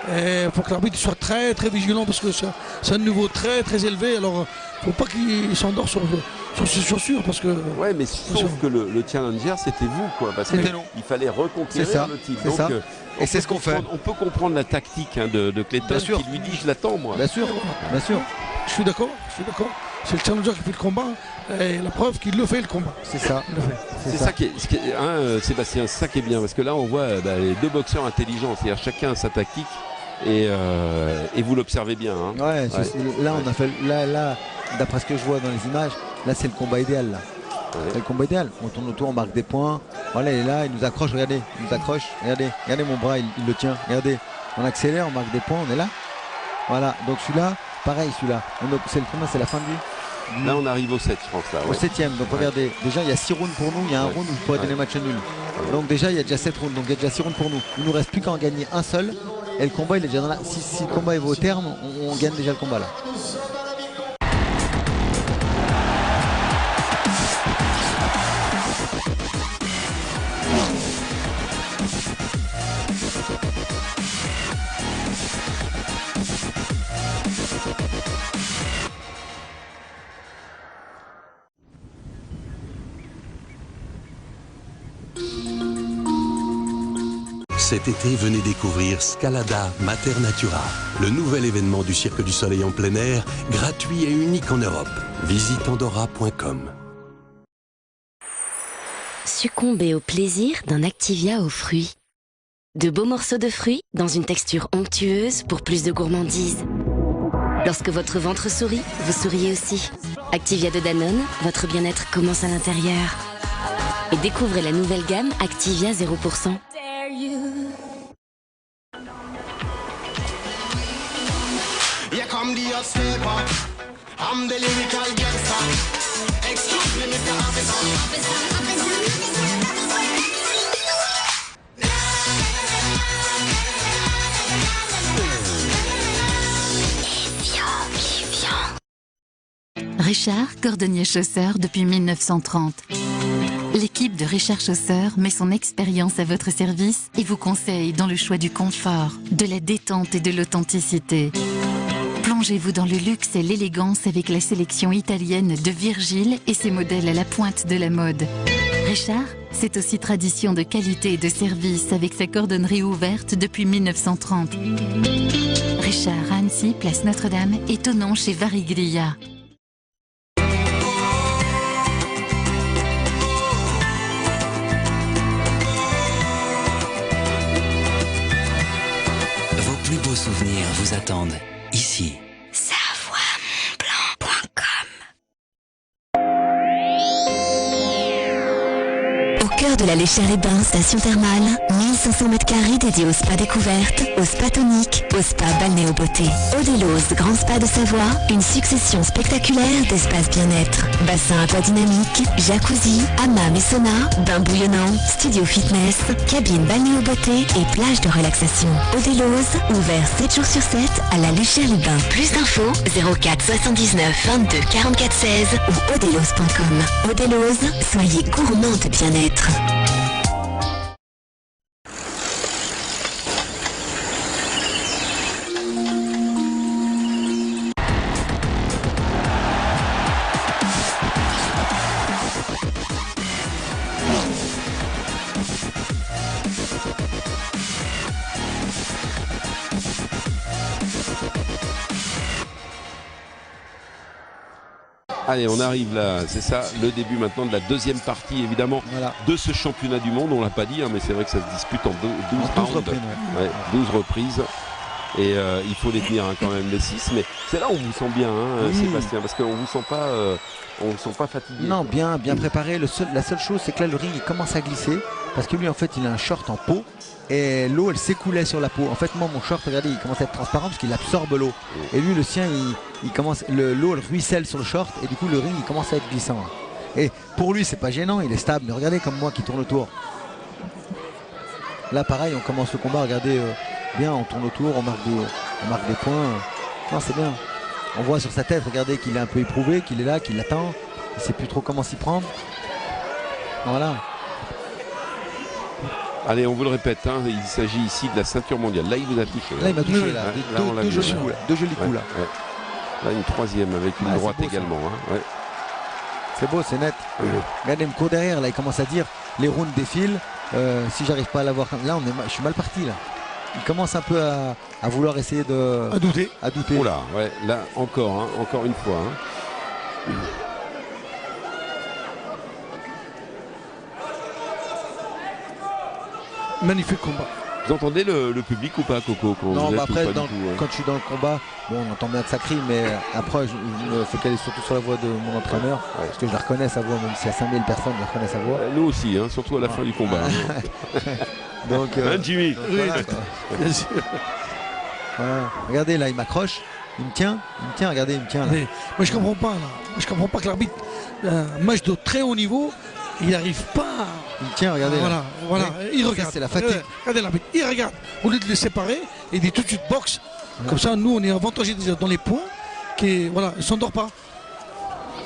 Il faut que l'arbitre soit très très vigilant parce que c'est un niveau très très élevé. Alors, il ne faut pas qu'il s'endort sur ses chaussures parce que. Ouais, mais sauf que le challenger c'était vous quoi, parce qu'il fallait reconquérir le titre. C'est ça. Et c'est ce qu'on fait. On peut comprendre la tactique de Clayton qui lui dit je l'attends moi. Bien sûr. Je suis d'accord. C'est le challenger qui fait le combat et la preuve qu'il le fait le combat. C'est ça. C'est ça qui est, Sébastien, c'est ça qui est bien parce que là on voit les deux boxeurs intelligents, c'est-à-dire chacun a sa tactique et vous l'observez bien. Là on a fait là d'après ce que je vois dans les images, là c'est le combat idéal là. C'est le combat idéal. On tourne autour, on marque des points. Voilà, il est là, il nous accroche, regardez, regardez mon bras, il le tient, regardez. On accélère, on marque des points, on est là. Voilà, donc celui-là, pareil celui-là. C'est la fin de lui. Là on arrive au 7 je pense là. Au 7e, donc regardez, déjà il y a 6 rounds pour nous, il y a un round où je pourrais donner match nul. Donc déjà il y a déjà 7 rounds, donc il y a déjà 6 rounds pour nous. Il nous reste plus qu'à en gagner un seul. Et le combat, il est déjà dans la... si le combat est au terme, on gagne déjà le combat là. Cet été, venez découvrir Scalada Mater Natura, le nouvel événement du Cirque du Soleil en plein air, gratuit et unique en Europe. Visite andorra.com. Succombez au plaisir d'un Activia aux fruits. De beaux morceaux de fruits dans une texture onctueuse pour plus de gourmandise. Lorsque votre ventre sourit, vous souriez aussi. Activia de Danone, votre bien-être commence à l'intérieur. Et découvrez la nouvelle gamme Activia 0%. Here come the hot stepper. I'm the lyrical gangster. Excuse me, Mr. Officer. Richard, cordonnier chausseur depuis 1930. L'équipe de Richard Chausseur met son expérience à votre service et vous conseille dans le choix du confort, de la détente et de l'authenticité. Plongez-vous dans le luxe et l'élégance avec la sélection italienne de Virgile et ses modèles à la pointe de la mode. Richard, c'est aussi tradition de qualité et de service avec sa cordonnerie ouverte depuis 1930. Richard à Annecy, place Notre-Dame, étonnant chez Variglia. Vos plus beaux souvenirs vous attendent ici. Au cœur de la Léchère-les-Bains, station thermale, 1500 m² dédiés au spa découverte, au spa tonique, au spa balnéo-beauté. Audelos, grand spa de Savoie, une succession spectaculaire d'espaces bien-être. Bassin aquadynamique, jacuzzi, hammam et sauna, bain bouillonnant, studio fitness, cabine balnéo-beauté et plage de relaxation. Audelos, ouvert 7 jours sur 7 à la Léchère-les-Bains. Plus d'infos, 04 79 22 44 16 ou audelos.com. Audelos, soyez gourmands de bien-être. Allez, on arrive là, c'est ça, le début maintenant de la deuxième partie, évidemment, Voilà. de ce championnat du monde. On l'a pas dit, hein, mais c'est vrai que ça se dispute en 12 rounds, reprises, ouais, 12 reprises. Et il faut les tenir hein, quand même, les 6. Mais c'est là où on vous sent bien, hein, Oui. Sébastien, parce qu'on vous sent pas fatigué. Non, bien préparé. La seule chose, c'est que là, le ring, il commence à glisser. Parce que lui, en fait, il a un short en peau. Et l'eau, elle s'écoulait sur la peau. En fait, moi, mon short, regardez, il commence à être transparent parce qu'il absorbe l'eau. Et lui, le sien, il commence, l'eau, elle ruisselle sur le short. Et du coup, le ring, il commence à être glissant. Et pour lui, c'est pas gênant, il est stable. Mais regardez comme moi qui tourne autour. Là, pareil, on commence le combat. Regardez, bien, on tourne autour, on marque des points. Non, c'est bien. On voit sur sa tête, regardez qu'il est un peu éprouvé, qu'il est là, qu'il attend. Il sait plus trop comment s'y prendre. Voilà. Allez, on vous le répète, hein, il s'agit ici de la ceinture mondiale. Là, il vous a touché. Là, il m'a touché. Là. on l'a Deux vu, jolis coups. Deux jolis coups là. Là, une troisième avec une droite beau, également. Hein, ouais. C'est beau, c'est net. Regardez, il me court derrière. Là, il commence à dire les rounds défilent. Si j'arrive pas à l'avoir, là, je suis mal parti là. Il commence un peu à vouloir essayer de. À douter. Oh là, ouais, là encore, hein, encore une fois. Hein. Magnifique combat. Vous entendez le public ou pas, Coco quand Non, vous êtes, après, ou pas du tout, quand je suis dans le combat, bon, on entend bien que ça crie, mais après, je me focalise surtout sur la voix de mon entraîneur, parce que je la reconnais sa voix, même s'il y a 5000 personnes, je la reconnais sa voix. Nous aussi, hein, surtout à la fin du combat. Hein. Donc, hein, Jimmy voilà, bien sûr. Voilà. Regardez, là, il m'accroche, il me tient, regardez, il me tient là. Mais moi, je comprends pas là. Moi, je comprends pas que l'arbitre, un match de très haut niveau, il n'arrive pas. Il tient, regardez. Voilà, voilà. Ouais. Il Ça, regarde. c'est la fatigue. Regardez l'arbitre. Il regarde. Au lieu de les séparer, il dit tout de suite boxe. Comme ça, nous, on est avantagés déjà dans les points. Voilà, il ne s'endort pas.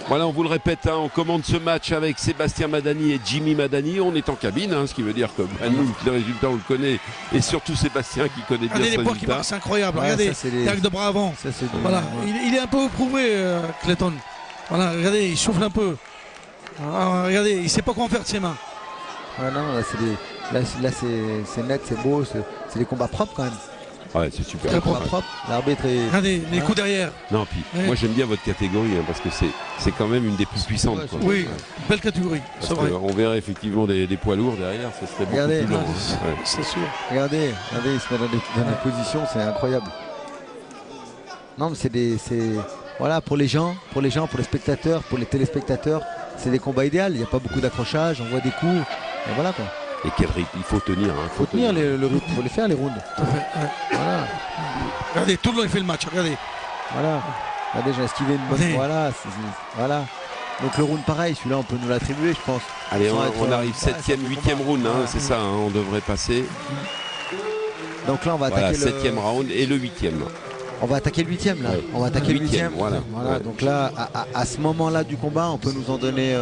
Voilà, on vous le répète, hein, on commande ce match avec Sébastien Madani et Jimmy Madani. On est en cabine, hein, ce qui veut dire que nous, le résultat, on le connaît. Et surtout Sébastien qui connaît bien Regardez ce les points qui résultat. marquent, c'est incroyable. Ouais, Regardez, ça, c'est les- Derek de bras avant. Ça, c'est Voilà, il est un peu éprouvé, Clayton. Voilà, regardez, il souffle un peu. Ah, regardez, il ne sait pas quoi en faire de ses mains. Ouais, non, là, c'est net, c'est beau, c'est des combats propres quand même. Ouais, c'est super. Très Des combats Ouais. propres. L'arbitre est. Regardez, les coups derrière. Non, puis Ouais. moi j'aime bien votre catégorie hein, parce que c'est quand même une des plus puissantes. Ouais, quoi. Oui, belle catégorie, c'est Parce vrai. qu'on verrait effectivement des poids lourds derrière, ça serait beaucoup Regardez. plus long. Ah, Ouais. c'est sûr. Regardez, il se met dans des positions, c'est incroyable. Non, mais voilà, pour les gens, pour les spectateurs, pour les téléspectateurs, c'est des combats idéaux. Il n'y a pas beaucoup d'accrochage, on voit des coups. Et voilà quoi. Et quel rythme, il faut tenir. Hein, Faut tenir le rythme, faut les faire les rounds. Tout à fait, ouais. Voilà, Regardez, tout le long il fait le match, regardez. voilà. Regardez, j'ai esquivé une bonne. Allez. Voilà, voilà. Donc le round pareil, celui-là on peut nous l'attribuer, je pense. Allez, Sans on être, arrive ouais, 7e, ça 8e fait round, hein, combat. c'est ça, hein, on devrait passer. Donc là on va Voilà, attaquer 7e round et le 8e. On va attaquer le 8e là. Ouais. On va attaquer le 8e. Voilà. Ouais. Donc là, à ce moment-là du combat, on peut nous en donner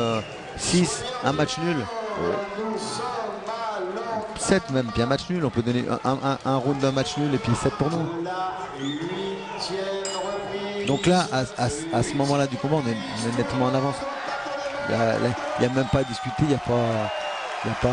6, un match nul. 7 même, puis un match nul. On peut donner un round d'un match nul et puis 7 pour nous. Donc là, à ce moment-là du combat, on est nettement en avance. Il n'y a même pas à discuter, il n'y a pas.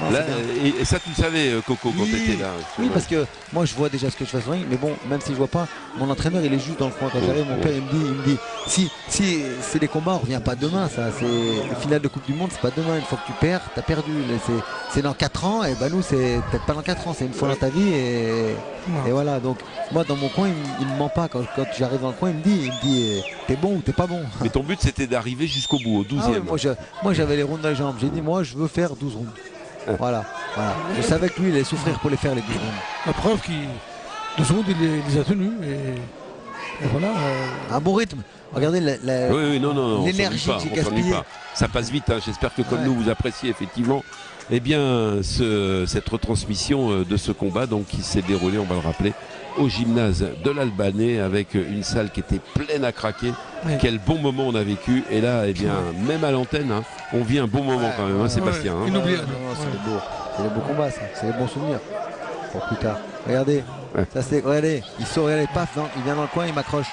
Non, Là, c'est bien. et ça tu le savais Coco quand Oui, tu étais là. Oui, parce que moi je vois déjà ce que je fais sur le ring, mais bon, même si je vois pas, mon entraîneur il est juste dans le coin. Quand j'arrive, mon père il me dit si c'est des combats, on revient pas demain, ça. C'est le final de Coupe du Monde, c'est pas demain. Une fois que tu perds, t'as perdu. C'est dans 4 ans, et bah nous c'est peut-être pas dans 4 ans, c'est une fois dans ta vie et voilà. Donc moi dans mon coin, il me ment pas. Quand j'arrive dans le coin, il me dit t'es bon ou t'es pas bon. Mais ton but c'était d'arriver jusqu'au bout, au 12e. Ah ouais, moi j'avais les rounds dans les jambes. J'ai dit moi je veux faire 12 rounds. Voilà. Je savais que lui il allait souffrir pour les faire les 12 rounds. La preuve qu'il 12 secondes il les a tenus et voilà. Un bon rythme. Regardez Oui, non, l'énergie que j'ai on s'ennuie gaspillée. pas. Ça passe vite, hein. J'espère que comme Ouais. nous vous appréciez effectivement cette retransmission de ce combat donc, qui s'est déroulé, on va le rappeler, au gymnase de l'Albanais avec une salle qui était pleine à craquer. Ouais. Quel bon moment on a vécu. Et là, même à l'antenne, hein, on vit un bon moment quand même, hein, Sébastien. hein. Inoubliable. C'est des beaux combats, ça. C'est des bons souvenirs pour plus tard. Regardez, Ouais. regardez, il sort, regardez, paf, non, il vient dans le coin, il m'accroche.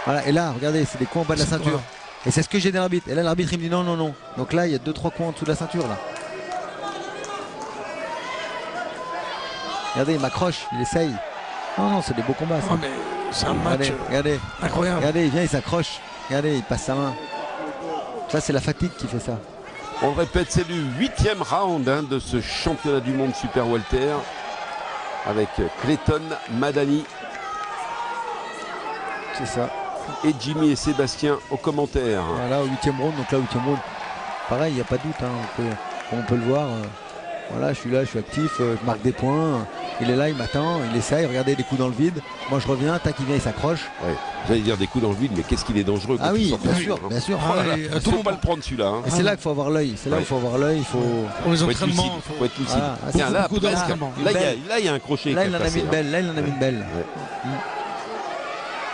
Voilà, et là, regardez, c'est des coups en bas de la ceinture. Voilà. Et c'est ce que j'ai dit à l'arbitre. Et là, l'arbitre, il me dit non. Donc là, il y a 2-3 coups en dessous de la ceinture, là. Regardez, il m'accroche, il essaye. Non, c'est des beaux combats, ça. Ah, mais c'est un match Regardez, incroyable. regardez, il vient, il s'accroche. Regardez, il passe sa main. Ça, c'est la fatigue qui fait ça. On le répète, c'est le 8e round hein, de ce championnat du monde Super Welter avec Clayton Madani C'est ça. et Jimmy et Sébastien aux commentaires. Voilà, au 8e round, donc là, au 8e round, pareil, il n'y a pas de doute, hein, on peut le voir. Voilà, je suis là, je suis actif, je marque des points. Il est là, il m'attend, il essaye, regardez des coups dans le vide. Moi, je reviens, tac, il vient, il s'accroche. Ouais. J'allais dire des coups dans le vide, mais qu'est-ce qu'il est dangereux. Ah quand tu oui, sors bien ton sûr, tour, hein. bien sûr. Ah, Voilà. et à Il tout faut moment. pas le prendre celui-là. hein. Et c'est là qu'il faut avoir l'œil, c'est là Ouais. où il faut avoir l'œil, il faut... Pour les Faut être entraînements, lucide. Faut être lucide. Voilà. Ah, Tiens, c'est là, beaucoup presque. d'entraînement. Là, il y a un crochet. Là, qui il en a passé, mis une hein. belle, là, il en a mis une belle.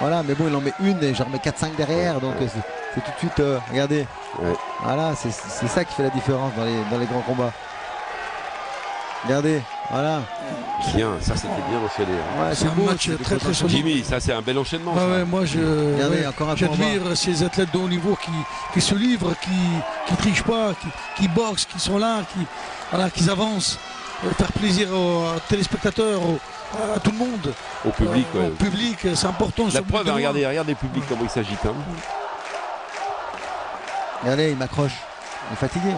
Voilà, mais bon, il en met une et j'en remets 4-5 derrière, donc c'est tout de suite, regardez. Ouais. Voilà, c'est ça qui fait la différence dans les grands combats. Regardez, voilà. Bien, ça c'était bien enchaîné. hein. Ouais, C'est un beau, match c'est des très, photos. solide. Jimmy, ça c'est un bel enchaînement. Ah ça. ouais, moi Regardez, encore un point en j'admire ces athlètes de haut niveau qui se livrent, qui trichent pas, qui boxent, qui sont là, qui avancent, faire plaisir aux téléspectateurs, à tout le monde. Au public, ouais. Au public, c'est important. La sur le preuve, but de regardez le public comment il s'agite. Hein. Regardez, il m'accroche. Il est fatigué.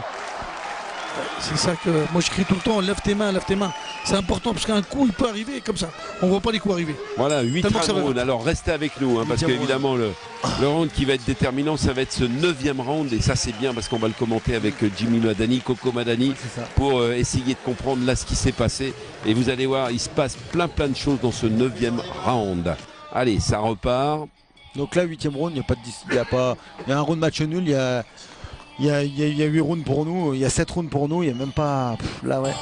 C'est ça que moi je crie tout le temps, lève tes mains, lève tes mains. C'est important parce qu'un coup il peut arriver comme ça. On voit pas les coups arriver. Voilà, 8 Tellement que ça va rounds. vite. Alors restez avec nous, hein, parce Huitième qu'évidemment le round qui va être déterminant, ça va être ce 9e round. Et ça c'est bien parce qu'on va le commenter avec Jimmy Madani, Coco Madani, C'est ça. pour essayer de comprendre là ce qui s'est passé. Et vous allez voir, il se passe plein de choses dans ce 9e round. Allez, ça repart. Donc là, 8e round, il y a un round match nul, il y a Il y a 8 rounds pour nous, il y a 7 rounds pour nous, il y a même pas. Là ouais,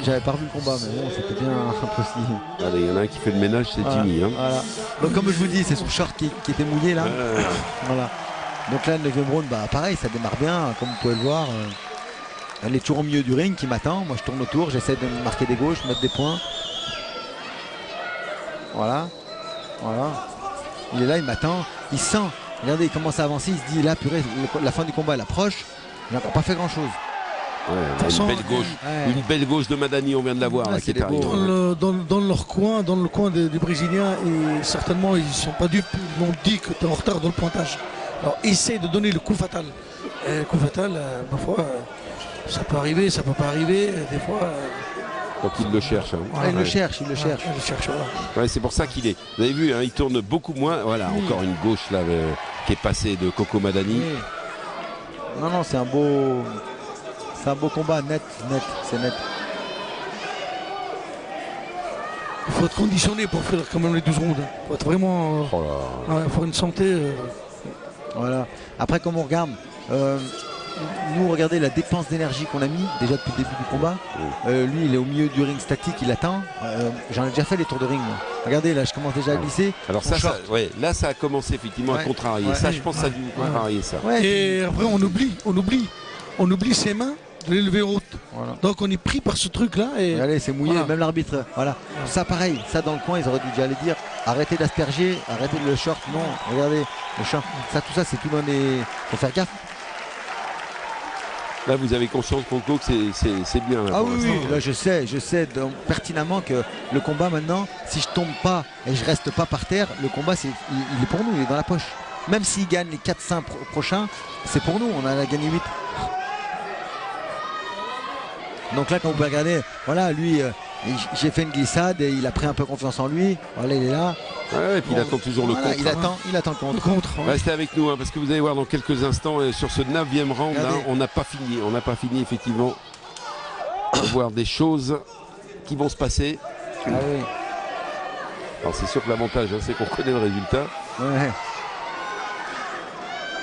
j'avais pas revu le combat, mais bon, c'était bien impossible. Allez, il y en a un qui fait le ménage, c'est Jimmy. Hein. Voilà. Donc comme je vous dis, c'est son short qui était mouillé là. Voilà. Donc là, le 9e round, bah pareil, ça démarre bien, comme vous pouvez le voir. Elle est toujours au milieu du ring qui m'attend. Moi je tourne autour, j'essaie de me marquer des gauches, mettre des points. Voilà. Il est là, il m'attend, il sent. Regardez, il commence à avancer, il se dit là, purée, la fin du combat elle approche. Il n'a encore pas fait grand chose. Une belle gauche de Madani, on vient de la voir, là, qui est arrivée. Dans leur coin, dans le coin des Brésiliens, et certainement ils ne sont pas dupes, ils m'ont dit que tu es en retard dans le pointage. Alors essaye de donner le coup fatal. Et le coup fatal, parfois, ça peut arriver, ça peut pas arriver, des fois. Donc il le cherche. Hein. Il le cherche. Ouais, c'est pour ça qu'il est. Vous avez vu, hein, il tourne beaucoup moins. Voilà, encore une gauche là qui est passée de Coco Madani. Oui. Non, c'est un beau combat, net, c'est net. Il faut être conditionné pour faire quand même les 12 rounds. Il faut être vraiment. Il faut une santé. Voilà. Après, comme on regarde. Nous, regardez la dépense d'énergie qu'on a mis déjà depuis le début du combat. Lui, il est au milieu du ring statique, il attend. J'en ai déjà fait les tours de ring. Moi. Regardez, là, je commence déjà à glisser. Alors là, ça a commencé effectivement à contrarier. Ça, je pense, ça a dû contrarier ça. Et après, on oublie ses mains de l'élever haute. Voilà. Donc, on est pris par ce truc-là. Et regardez, c'est mouillé. Même l'arbitre. Voilà. Ça, pareil. Ça, dans le coin, ils auraient dû déjà aller dire arrêtez d'asperger, arrêtez le short. Non, regardez, le short. Ça, tout ça, c'est tout dans les. Faut faire gaffe. Là, vous avez conscience, Coco, que c'est bien. Là, oui, là, je sais donc, pertinemment que le combat maintenant, si je tombe pas et je reste pas par terre, le combat, il est pour nous, il est dans la poche. Même s'il gagne les 4-5 prochains, c'est pour nous, on en a gagné 8. Donc là, quand vous pouvez regarder, voilà, lui, j'ai fait une glissade et il a pris un peu confiance en lui. Voilà, il est là. Ouais, et puis il attend toujours le contre. Il attend le contre. Restez avec nous, hein, parce que vous allez voir dans quelques instants, sur ce 9e round, hein, on n'a pas fini. On n'a pas fini, effectivement. On va voir des choses qui vont se passer. Ah oui. Alors c'est sûr que l'avantage, hein, c'est qu'on connaît le résultat. Ouais.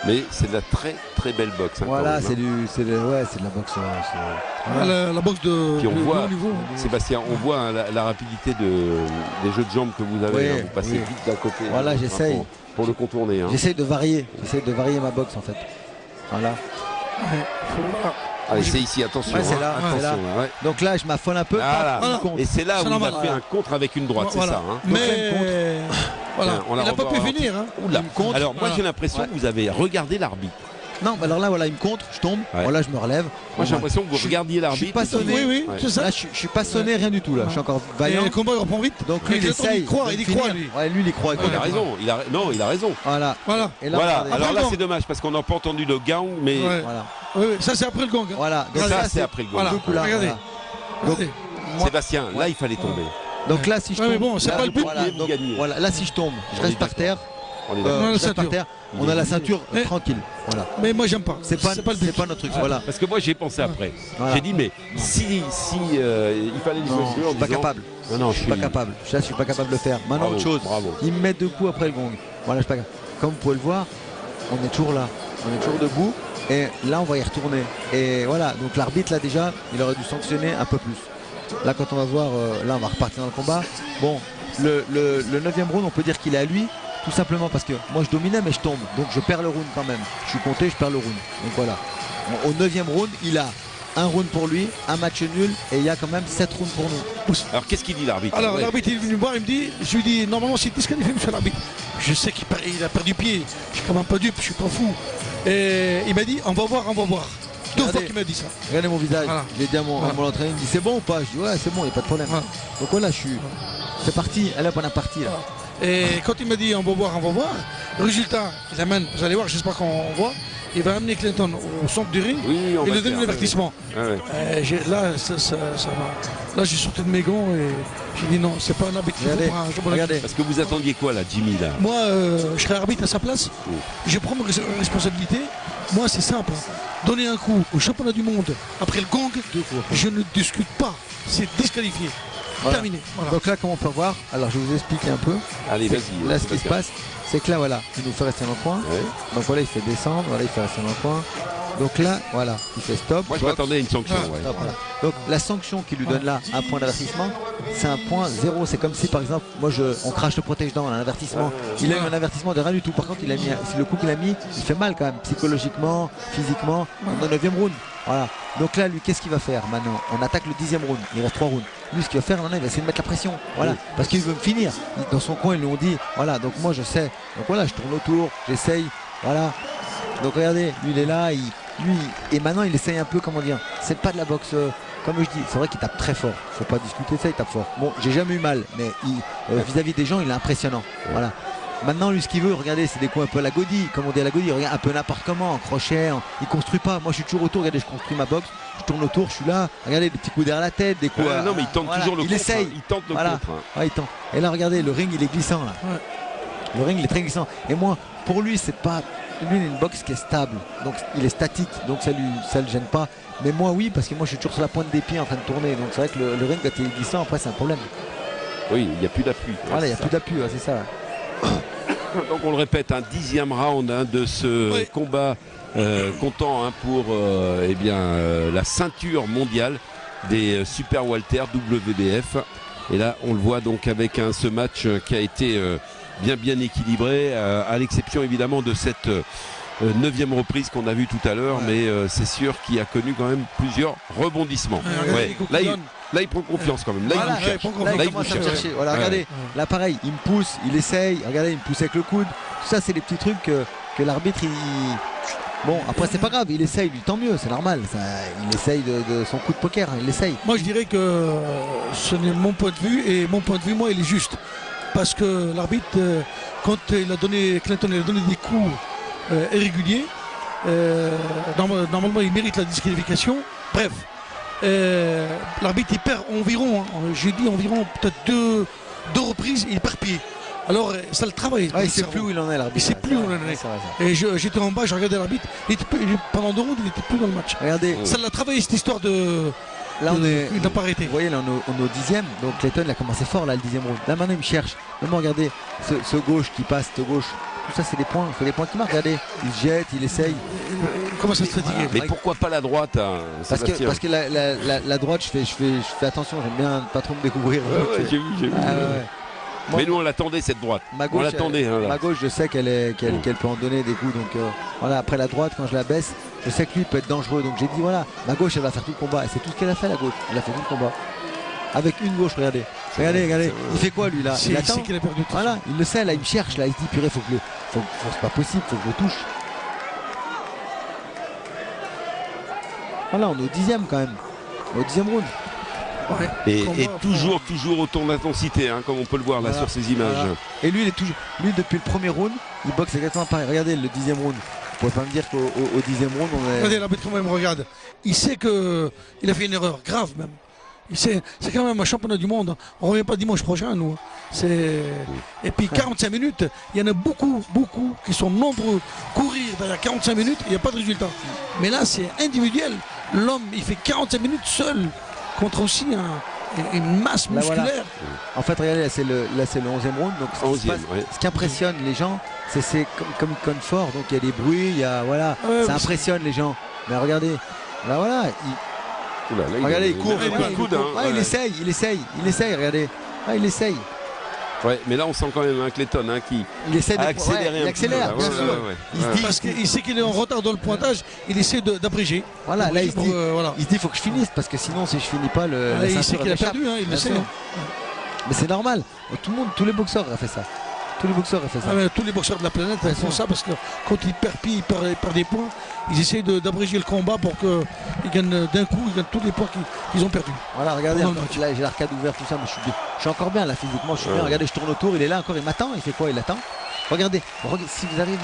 Mais c'est de la très très belle boxe. Hein, voilà, c'est de la boxe. La boxe de. Puis on voit, haut niveau. Sébastien, on voit hein, la rapidité des jeux de jambes que vous avez. Hein, vous passez vite d'un côté. Voilà, j'essaye. Pour le contourner. Hein. J'essaye de varier ma boxe en fait. Voilà. Allez, c'est ici, attention. Ouais, c'est là, attention, là. Ouais. Donc là, je m'affole un peu. Voilà. Et c'est là où il a fait un contre avec une droite, c'est ça. Hein. Mais voilà, on il n'a pas pu finir. Hein. Alors moi j'ai l'impression que vous avez regardé l'arbitre. Non, bah alors là, voilà, il me contre, je tombe. Voilà, je me relève. Moi j'ai l'impression que vous regardiez l'arbitre. Je suis pas sonné. Oui, c'est ça. Là, je suis pas sonné, rien du tout. Là, je suis encore vaillant. Et le combat il reprend vite. Donc lui, il essaye. Il y croit, lui. Ouais, lui, il y croit. Il a raison. Il a raison. Voilà. Et là, alors là, c'est dommage parce qu'on n'a pas entendu le gong, mais. Voilà. Oui, ça c'est après le gong. Voilà. Donc ça c'est après le gong. Voilà. Regardez. Donc Sébastien, là il fallait tomber. Donc là, si je tombe. Mais bon, c'est pas le but. Voilà. Là, si je tombe, je reste par terre. On a la ceinture tranquille. Voilà. Mais moi j'aime pas. C'est pas notre truc. Voilà. Parce que moi j'ai pensé après. J'ai dit mais si il fallait les jouer, je suis pas capable. Non, je suis pas capable. Je suis pas capable de le faire. Maintenant autre chose. Ils me mettent deux coups après le gong. Voilà, je suis pas capable. Comme vous pouvez le voir, on est toujours là. On est toujours debout. Et là on va y retourner. Et voilà. Donc l'arbitre là déjà, il aurait dû sanctionner un peu plus. Là quand on va voir, là on va repartir dans le combat. Bon, le 9e round, on peut dire qu'il est à lui. Tout simplement parce que moi je dominais mais je tombe. Donc je perds le round quand même. Je suis compté, je perds le round. Donc voilà. Au 9e round, il a un round pour lui, un match nul et il y a quand même 7 rounds pour nous. Alors qu'est-ce qu'il dit l'arbitre? Alors l'arbitre il est venu me voir, il me dit, je lui dis normalement c'est disqualifié monsieur l'arbitre. Je sais qu'il a perdu pied. Je suis quand même pas dupe, je suis pas fou. Et il m'a dit on va voir. Deux fois qu'il m'a dit ça. Regardez mon visage. Voilà. J'ai dit à mon entraîneur, il me dit c'est bon ou pas? Je dis ouais c'est bon, il n'y a pas de problème. Voilà. Donc voilà, c'est parti, elle est on a parti là. Voilà. Et quand il m'a dit on va voir, résultat, il amène, vous allez voir, j'espère qu'on voit, il va amener Clinton au centre du ring et lui donne l'avertissement. Là, là j'ai sorti de mes gants et j'ai dit non, c'est pas un arbitre. Regardez. Parce que vous attendiez quoi là, Jimmy là? Moi, je serais arbitre à sa place, je prends mes responsabilités. Moi, c'est simple, donner un coup au championnat du monde après le gong, je ne discute pas, c'est disqualifié. Voilà. Terminé. Voilà. Donc là, comme on peut voir, alors je vais vous expliquer un peu. Allez, vas-y. Là, ce qui se passe, c'est que là, voilà, il nous fait rester dans le coin. Ouais. Donc voilà, il fait descendre, voilà, il fait rester dans le coin. Donc là, voilà, il fait stop. Moi, je m'attendais à une sanction. Ouais. Stop, voilà. Donc la sanction qu'il lui donne là, un point d'avertissement, c'est un point 0. C'est comme si par exemple, on crache le protège-dents, on a un avertissement. Il a eu un avertissement de rien du tout. Par contre, le coup qu'il a mis, il fait mal quand même, psychologiquement, physiquement. On est au 9e round. Voilà. Donc là, lui, qu'est-ce qu'il va faire maintenant? On attaque le 10e round. Il reste 3 rounds. Lui, ce qu'il va faire maintenant, il va essayer de mettre la pression. Voilà. Parce qu'il veut me finir. Dans son coin, ils lui ont dit, voilà. Donc moi, je sais. Donc voilà, je tourne autour, j'essaye. Voilà. Donc regardez, lui, il est là. Et maintenant, il essaye un peu, comment dire. C'est pas de la boxe. Comme je dis, c'est vrai qu'il tape très fort. Faut pas discuter ça, il tape fort. Bon, j'ai jamais eu mal, mais vis-à-vis des gens, il est impressionnant. Voilà. Maintenant, lui, ce qu'il veut, regardez, c'est des coups un peu à la Gaudi, comme on dit à la Gaudi, regarde un peu n'importe comment, en crochet, il construit pas. Moi, je suis toujours autour, regardez, je construis ma boxe, je tourne autour, je suis là, regardez, des petits coups derrière la tête, des coups. Non, mais il tente toujours le contre. Essaye. Il tente le voilà. contre. Ouais, il tente. Et là, regardez, le ring, il est glissant, là. Ouais. Le ring, il est très glissant. Et moi, pour lui, c'est pas. Lui, il a une boxe qui est stable, donc il est statique, donc ça le gêne pas. Mais moi, oui, parce que moi, je suis toujours sur la pointe des pieds en train de tourner, donc c'est vrai que le ring, quand il est glissant, après, c'est un problème. Oui, il n'y a plus d'appui. Voilà, il n'y a plus d'appui, c'est ça. Donc on le répète, un 10e round de ce combat comptant pour la ceinture mondiale des Super Welter WBF. Et là on le voit donc avec ce match qui a été bien équilibré, à l'exception évidemment de cette 9e reprise qu'on a vue tout à l'heure, mais c'est sûr qu'il a connu quand même plusieurs rebondissements. Là, il prend confiance quand même. Là, voilà, il cherche. Là, il commence à me chercher. Voilà, regardez, là, pareil, il me pousse, il essaye. Regardez, il me pousse avec le coude. Tout ça, c'est des petits trucs que l'arbitre, Bon, après, c'est pas grave, il essaye, lui, tant mieux, c'est normal. Il essaye de son coup de poker, il essaye. Moi, je dirais que ce n'est mon point de vue, et mon point de vue, moi, il est juste. Parce que l'arbitre, quand Clinton a donné des coups irréguliers, normalement, il mérite la disqualification. Bref. L'arbitre il perd environ, j'ai dit environ peut-être deux reprises, il perd pied. Alors ça le travaille. Il sait plus où il en est l'arbitre. Il sait plus où il en est. Et j'étais en bas, je regardais l'arbitre, pendant 2 rounds il n'était plus dans le match. Regardez. Ça l'a travaillé cette histoire de. Là il n'a pas arrêté. Vous voyez là on est au 10e, donc Clayton il a commencé fort là le 10e round. Là maintenant il me cherche. Maintenant regardez ce gauche qui passe, ce gauche. Tout ça c'est des points, qui marquent. Regardez, il se jette, il essaye. Comment ça se fatiguer? Mais pourquoi pas la droite parce que la droite, je fais attention, j'aime bien pas trop me découvrir. J'ai vu. Mais nous on l'attendait cette droite. Ma gauche, on l'attendait. Ma gauche, je sais qu'elle peut en donner des coups. Donc voilà, après la droite, quand je la baisse, je sais que lui peut être dangereux. Donc j'ai dit voilà, ma gauche elle va faire tout le combat. Et c'est tout ce qu'elle a fait la gauche. Elle a fait tout le combat. Avec une gauche, regardez. Regardez. Il fait quoi lui là? Il attend. Qu'il a perdu tout. Voilà, il le sait là, il me cherche là, il se dit purée, c'est pas possible, faut que je le touche. Voilà, on est au 10e quand même. Au 10e round. Ouais. Et toujours autant d'intensité, comme on peut le voir là sur ces images. Voilà. Et lui, depuis le premier round, il boxe exactement pareil. Regardez le 10e round. Vous pouvez pas me dire qu'au 10e round, on est. Regardez l'arbitre quand même, regarde. Il sait qu'il a fait une erreur grave même. C'est quand même un championnat du monde. On ne revient pas dimanche prochain, nous. Et puis 45 minutes, il y en a beaucoup qui sont nombreux. Courir derrière 45 minutes, il n'y a pas de résultat. Mais là, c'est individuel. L'homme, il fait 45 minutes seul contre aussi une masse musculaire. Voilà. En fait, regardez, là, c'est le 11e round. Donc, ce qui impressionne les gens, c'est comme il conne fort. Donc, il y a des bruits, ça impressionne les gens. Mais regardez, là, voilà. Regardez, il court. Il essaye, regardez. Il essaye. Ouais, mais là on sent quand même Clayton qui accélère. Il accélère, bien sûr. Parce qu'il sait qu'il est en retard dans le pointage, il essaie d'abréger. Voilà, là il se dit, il faut que je finisse parce que sinon si je finis pas il sait qu'il a perdu, il le sait. Mais c'est normal. Tous les boxeurs ont fait ça. Tous les boxeurs ont fait ça. Tous les boxeurs de la planète font ça parce que quand ils perdent pied, ils perdent des points. Ils essayent d'abréger le combat pour qu'ils gagnent d'un coup, ils gagnent tous les points qu'ils ont perdus. Voilà, regardez, là j'ai l'arcade ouvert, tout ça, mais je suis encore bien là physiquement, je suis bien. Regardez, je tourne autour, il est là encore, il m'attend, il fait quoi? Il attend. Regardez, si vous arrivez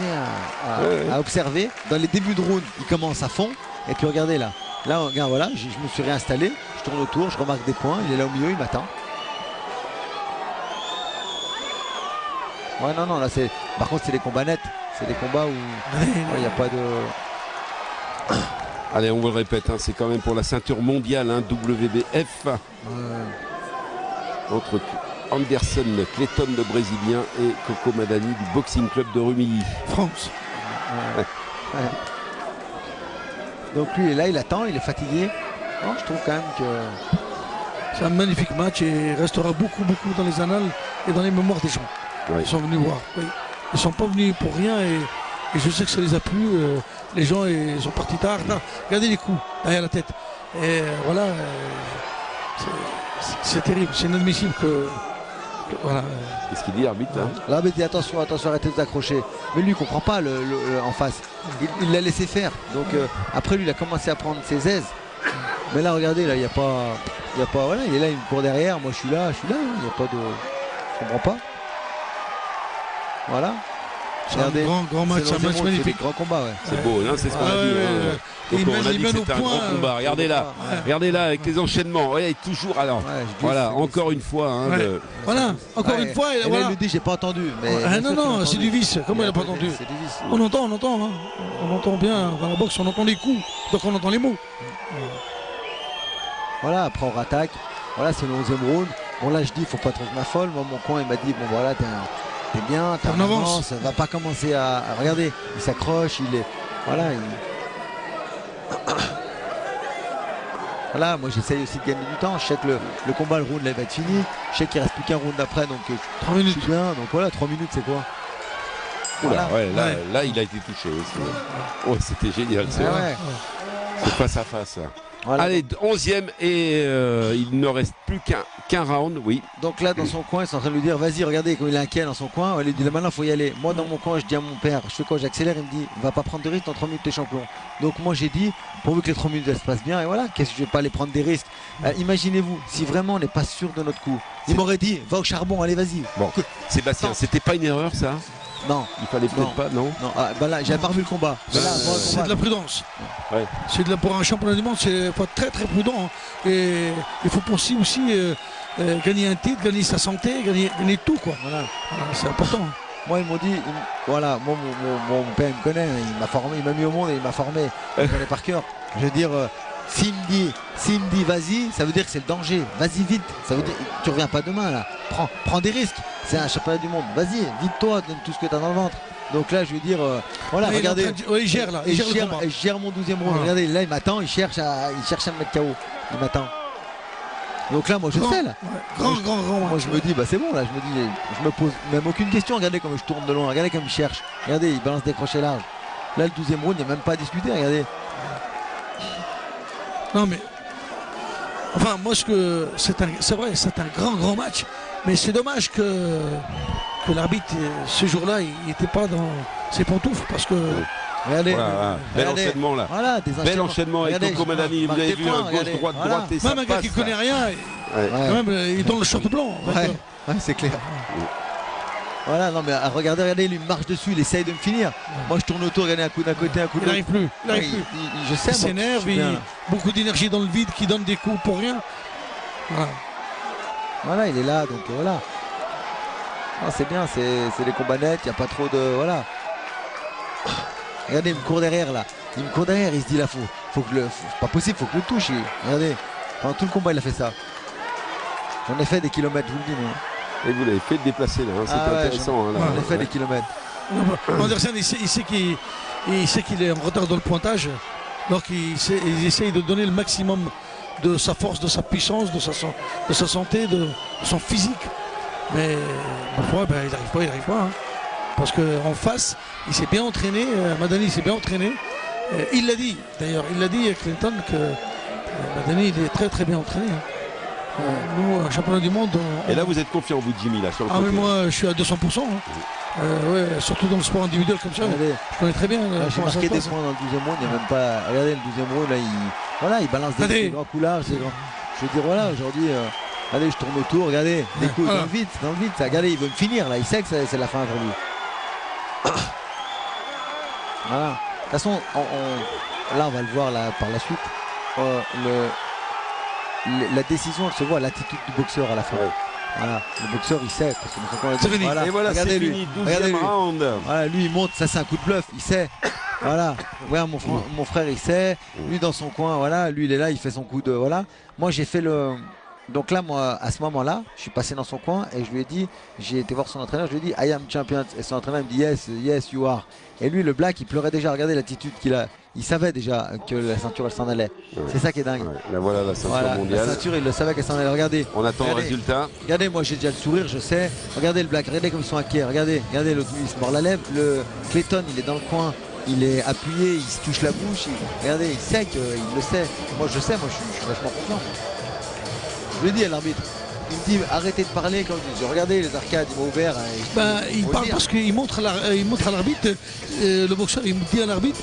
à observer, dans les débuts de round, il commence à fond, et puis regardez là, regarde, voilà, je me suis réinstallé, je tourne autour, je remarque des points, il est là au milieu, il m'attend. Ouais, non, là c'est. Par contre, c'est des combats nets. C'est des combats où il n'y a pas de. Allez, on vous le répète, c'est quand même pour la ceinture mondiale, WBF. Entre Anderson Clayton, le Brésilien, et Coco Madani du Boxing Club de Rumilly. France. Ouais. Donc lui il est là, il attend, il est fatigué. Non, je trouve quand même que... C'est un magnifique match et il restera beaucoup dans les annales et dans les mémoires des gens. Ouais. Ils sont venus voir. Oui. Ils ne sont pas venus pour rien et je sais que ça les a plu. Les gens ils sont partis tard. Non, regardez les coups derrière la tête. Et voilà, c'est terrible, c'est inadmissible que voilà. Qu'est-ce qu'il dit, arbitre, là? Là, mais dit attention, arrêtez de vous accrocher. Mais lui, il comprend pas en face. Il l'a laissé faire. Donc après, lui, il a commencé à prendre ses aises. Mais là, regardez, là, il n'y a pas, voilà, il est là, il me court derrière. Moi, je suis là. Il n'y a pas de, je comprends pas. Voilà. C'est un grand match, un match magnifique. Grand combat, ouais. C'est beau, hein, c'est ce qu'on a dit. Donc on a dit que c'était un grand combat. Regardez là, avec les enchaînements. Ouais, toujours. Alors, voilà, encore une fois. Hein, voilà, encore une fois. Et là, il nous dit, j'ai pas entendu. Mais non, c'est du vice. Comment il n'a pas entendu? On entend. Hein. On entend bien dans la boxe, on entend les coups, donc on entend les mots. Voilà, après on rattaque. Voilà, c'est le 11e round. Bon, là, je dis, il faut pas trop que je m'affole. Moi, mon coin, il m'a dit, bon, voilà, t'es bien, t'as en avance, va pas commencer à regarder, il s'accroche, il est. Voilà, voilà, moi j'essaye aussi de gagner du temps. Je sais que le combat, le round là, va être fini. Je sais qu'il reste plus qu'un round après, donc 3 minutes. Je suis bien, donc voilà, 3 minutes c'est quoi? Voilà. Là, il a été touché aussi. Oh, c'était génial, c'est vrai. C'est face à face. Voilà. Allez, 11e et il ne reste plus qu'un round, oui. Donc là, dans son coin, ils sont en train de lui dire, vas-y, regardez, quand il est inquiet dans son coin, il lui dit, maintenant, il faut y aller. Moi, dans mon coin, je dis à mon père, je fais quoi? J'accélère, il me dit, va pas prendre de risques, dans 3 minutes, t'es champion. Donc moi, j'ai dit, pourvu que les 3 minutes, elles se passent bien, et voilà, qu'est-ce que je vais pas aller prendre des risques? Imaginez-vous, si vraiment on n'est pas sûr de notre coup, il m'aurait dit, va au charbon, allez, vas-y. Bon, Sébastien, c'était pas une erreur, ça? Non. Il fallait peut-être pas, non? Non, là, j'avais pas revu le combat. C'est de la prudence. Ouais. Pour un championnat du monde, il faut être très très prudent. Hein. Et il faut penser aussi gagner un titre, gagner sa santé, gagner tout, quoi. Voilà. C'est important. Hein. Moi, ils m'ont dit, voilà, moi, mon père, il me connaît, il m'a formé, il m'a mis au monde et il m'a formé. Il me connaît par cœur. Je veux dire, s'il me dit vas-y, ça veut dire que c'est le danger. Vas-y vite. Ça veut dire, tu reviens pas demain, là. Prends des risques. C'est un championnat du monde. Vas-y, vite-toi, donne tout ce que tu as dans le ventre. Donc là, je veux dire, voilà, regardez. Il gère là. Il gère mon 12e round. Regardez, là, il m'attend, il cherche à me mettre KO. Il m'attend. Donc là, moi, je sais, là. Grand. Moi, je me dis, bah c'est bon, là. Je me pose même aucune question. Regardez comme je tourne de loin. Regardez comme il cherche. Regardez, il balance des crochets larges. Là, le 12e round, il n'y a même pas à discuter. Regardez. Non, mais. Enfin, moi, c'est vrai, c'est un grand match. Mais c'est dommage que l'arbitre, ce jour-là, il n'était pas dans ses pantoufles parce que. Regardez, bel enchaînement là. Voilà, bel enchaînement avec Coco Madani. Vous avez vu un gauche, droite et ça même un gars qui connaît rien, quand même, il est dans le short blanc. Ouais, c'est clair. Voilà, non mais regardez, lui il marche dessus, il essaye de me finir. Moi je tourne autour, regardez un coup d'un côté, un coup de l'autre. Il n'arrive plus. Je sais, il s'énerve, beaucoup d'énergie dans le vide qui donne des coups pour rien. Voilà, il est là, donc voilà. Ah, c'est bien, c'est des combats nets, il n'y a pas trop de. Voilà. Regardez, il me court derrière là. Il me court derrière, il se dit là, faut que c'est pas possible, faut que je le touche. Regardez, pendant tout le combat il a fait ça. J'en ai fait des kilomètres, je vous le dis, moi. Et vous l'avez fait déplacer là, hein. C'était intéressant. Là. On a fait des kilomètres. Anderson, il sait qu'il est en retard dans le pointage. Donc il essaye de donner le maximum de sa force, de sa puissance, de sa santé, de son physique. Mais parfois, il n'arrive pas. Hein. Parce qu'en face, il s'est bien entraîné. Madani s'est bien entraîné. Il l'a dit, d'ailleurs, Clinton, que Madani il est très très bien entraîné. Hein. Nous, championnat du monde. Et là, vous êtes confiant, vous, Jimmy, là, sur le côté. Mais moi, je suis à 200%. Hein. Ouais, surtout dans le sport individuel comme ça. Je connais très bien. J'ai marqué des points dans le 12e round. Il n'y a même pas. Regardez, le 12e round, là, il balance des grands coups larges. Je veux dire, voilà, aujourd'hui, allez, je tourne autour. Regardez, des coups dans le vide. Regardez, il veut me finir, là. Il sait que c'est la fin pour lui. Voilà. De toute façon, là, on va le voir là, par la suite. La décision, elle se voit, l'attitude du boxeur à la fin. Voilà, le boxeur il sait. C'est fini. Voilà. Et voilà, c'est fini, 12e round. Voilà, lui il monte, ça c'est un coup de bluff, il sait. Voilà, ouais, mon frère il sait. Lui dans son coin, voilà, lui il est là, il fait son coup de. Voilà. Moi j'ai fait le Donc là, moi, à ce moment-là, je suis passé dans son coin et je lui ai dit, j'ai été voir son entraîneur, je lui ai dit, I am champion. Et son entraîneur me dit, yes, you are. Et lui, le black, il pleurait déjà. Regardez l'attitude qu'il a. Il savait déjà que la ceinture, elle s'en allait. Ouais. C'est ça qui est dingue. Ouais. Là, voilà la ceinture mondiale. La ceinture, il le savait qu'elle s'en allait. Regardez. On attend le résultat. Regardez, moi, j'ai déjà le sourire, je sais. Regardez le black, regardez comme ils sont inquiets. Regardez, l'autre, il se mord la lèvre. Le Clayton, il est dans le coin. Il est appuyé, il se touche la bouche. Regardez, il sait qu'il le sait. Moi, je sais, moi, je suis vachement confiant. Je lui ai dit à l'arbitre, il me dit arrêtez de parler quand je dis regardez les arcades, il m'a ouvert. Il parle parce qu'il montre à l'arbitre, le boxeur, il me dit à l'arbitre,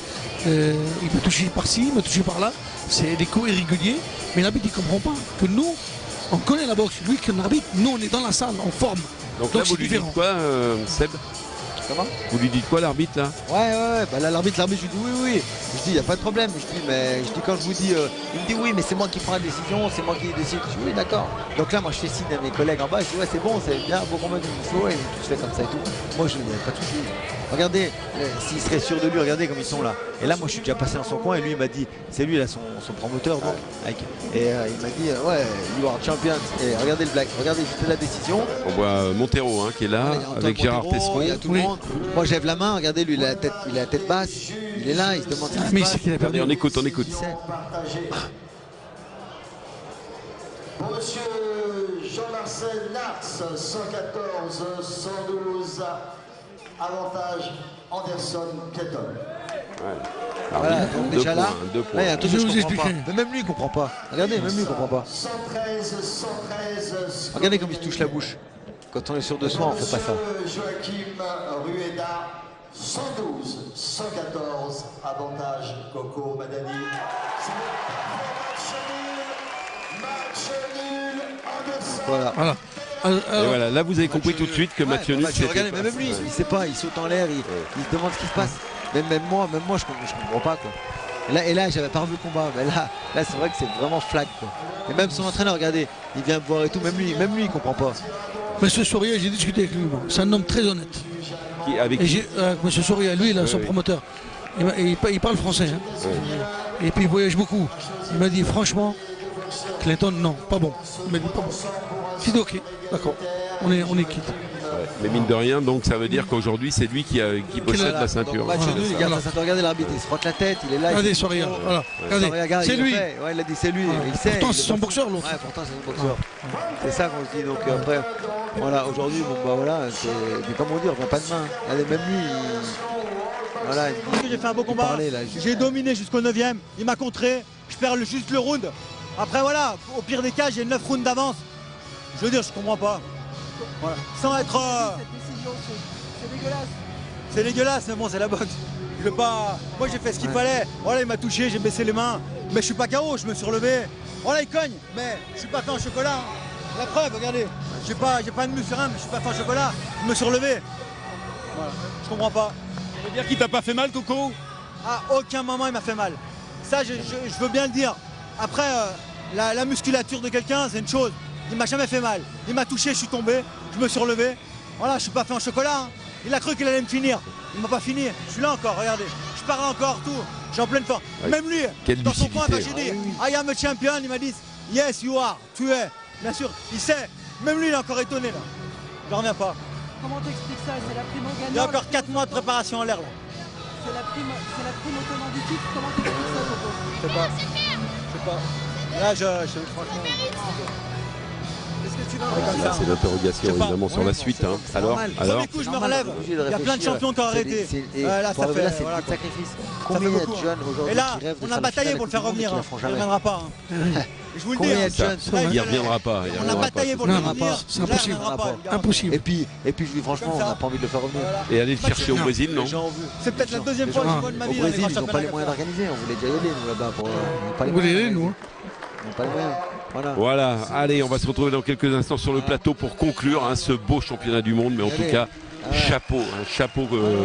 il m'a touché par-ci, il m'a touché par-là, c'est des coups irréguliers, mais l'arbitre il comprend pas que nous, on connaît la boxe, lui que l'arbitre, nous on est dans la salle, en forme. Donc là vous lui dites quoi Seb? Comment? Vous lui dites quoi l'arbitre là? Ouais, bah là l'arbitre je lui dis oui. Je dis il n'y a pas de problème. Je dis quand je vous dis, il me dit oui mais c'est moi qui prends la décision, c'est moi qui décide. Je dis oui d'accord. Donc là moi je fais signe à mes collègues en bas, je dis ouais c'est bon, c'est bien, beau combat du faut, et tout se fait comme ça et tout. Moi je dis pas de soucis. Regardez, s'il serait sûr de lui, regardez comme ils sont là. Et là moi je suis déjà passé dans son coin et lui il m'a dit, c'est lui là son promoteur donc. Et il m'a dit ouais, you are champion. Et regardez le black, regardez il fait la décision. On voit Montero hein, qui est là avec Gérard Tesseron. Il y a tout le monde. Moi j'lève la main, regardez lui il a la tête basse, il est là, il se demande ce qui se passe. Regardez, on écoute. Monsieur Jean-Marcel Nartz, 114-112, avantage Anderson Clayton. Voilà, donc déjà là, il y a un truc que je comprends pas. Mais même lui il comprend pas. Regardez, même lui il comprend pas. 113. Regardez comme il se touche la bouche. Quand on est sûr de soi, on fait pas ça. Joachim Rueda, 112-114, avantage Coco Madani. Match nul, Anderson. Voilà. Et voilà, là vous avez compris tout de suite que match nul. Regardez, mais même lui, il sait pas, il saute en l'air, il se demande ce qui se passe. Même moi, je comprends pas quoi. Et là j'avais pas revu le combat, mais là c'est vrai que c'est vraiment flag quoi. Et même son entraîneur, regardez, il vient me voir et tout, même lui il comprend pas. Monsieur Soria, j'ai discuté avec lui, c'est un homme très honnête. Monsieur Soria, lui, il a son promoteur. Il parle français. Hein. Et puis il voyage beaucoup. Il m'a dit franchement, Clayton, non, pas bon. Il m'a dit pas bon. J'ai dit ok, d'accord, on est quitte. Ouais. Mais mine de rien, donc ça veut dire qu'aujourd'hui c'est lui qui possède la ceinture. Match nul, il garde la ceinture. Regardez l'arbitre, il se frotte la tête, il est là. Regardez Soria, voilà. Regardez, c'est lui. Ouais, il a dit c'est lui. Il sait. Pourtant c'est son boxeur l'autre. Ouais, pourtant c'est son boxeur. C'est ça qu'on se dit. Donc après, voilà, aujourd'hui, bon bah voilà, mais comme on dit, on vient pas de main. Regardez, même lui, voilà. J'ai fait un beau combat. J'ai dominé jusqu'au 9e. Il m'a contré. Je perds juste le round. Après voilà, au pire des cas, j'ai 9 rounds d'avance. Je veux dire, je comprends pas. Voilà. Sans être. Cette décision, c'est dégueulasse. C'est dégueulasse, mais bon, c'est la boxe. Je veux pas. Moi, j'ai fait ce qu'il fallait. Voilà, il m'a touché, j'ai baissé les mains. Mais je suis pas KO, je me suis relevé. Voilà, il cogne, mais je suis pas fait en chocolat. Hein. La preuve, regardez. J'ai pas de muscle, mais je suis pas fait en chocolat. Je me suis relevé. Voilà. Je comprends pas. Ça veut dire qu'il t'a pas fait mal, Coco? À aucun moment, il m'a fait mal. Ça, je veux bien le dire. Après, la musculature de quelqu'un, c'est une chose. Il m'a jamais fait mal. Il m'a touché, je suis tombé, je me suis relevé. Voilà, je suis pas fait en chocolat. Hein. Il a cru qu'il allait me finir. Il m'a pas fini. Je suis là encore, regardez. Je parle encore, tout. Je suis en pleine forme. Même lui, dans son coin, quand j'ai dit I am a champion, il m'a dit yes, you are. Tu es. Bien sûr, il sait. Même lui, il est encore étonné là. Je reviens pas. Comment t'expliques ça? C'est la prime au gagnant. Il y a encore 4 mois de préparation en l'air là. C'est la prime au tenant du titre. Comment t'expliques ça, Coco? Je sais pas. Là, je franchement. C'est l'interrogation évidemment sur la suite. Hein. Alors premier coup, je me relève. Il y a plein de champions qui ont arrêté. Là, ça fait sacrifice. Combien il y a de jeunes aujourd'hui qui rêvent de ça? Et là, on a bataillé pour le faire revenir. Il ne reviendra pas. Je vous le dis. Il ne reviendra pas. On a bataillé pour le faire revenir. C'est impossible. Impossible. Et puis je dis franchement, on n'a pas envie de le faire revenir. Et aller le chercher au Brésil, non? C'est peut-être la deuxième fois que je vois de ma vie. Au Brésil, ils n'ont pas les moyens d'organiser. On voulait déjà y aller, nous, là-bas. On voulait y aller, nous. On n'a pas les moyens. Voilà, allez, on va se retrouver dans quelques instants sur le plateau pour conclure ce beau championnat du monde. Mais en tout cas, chapeau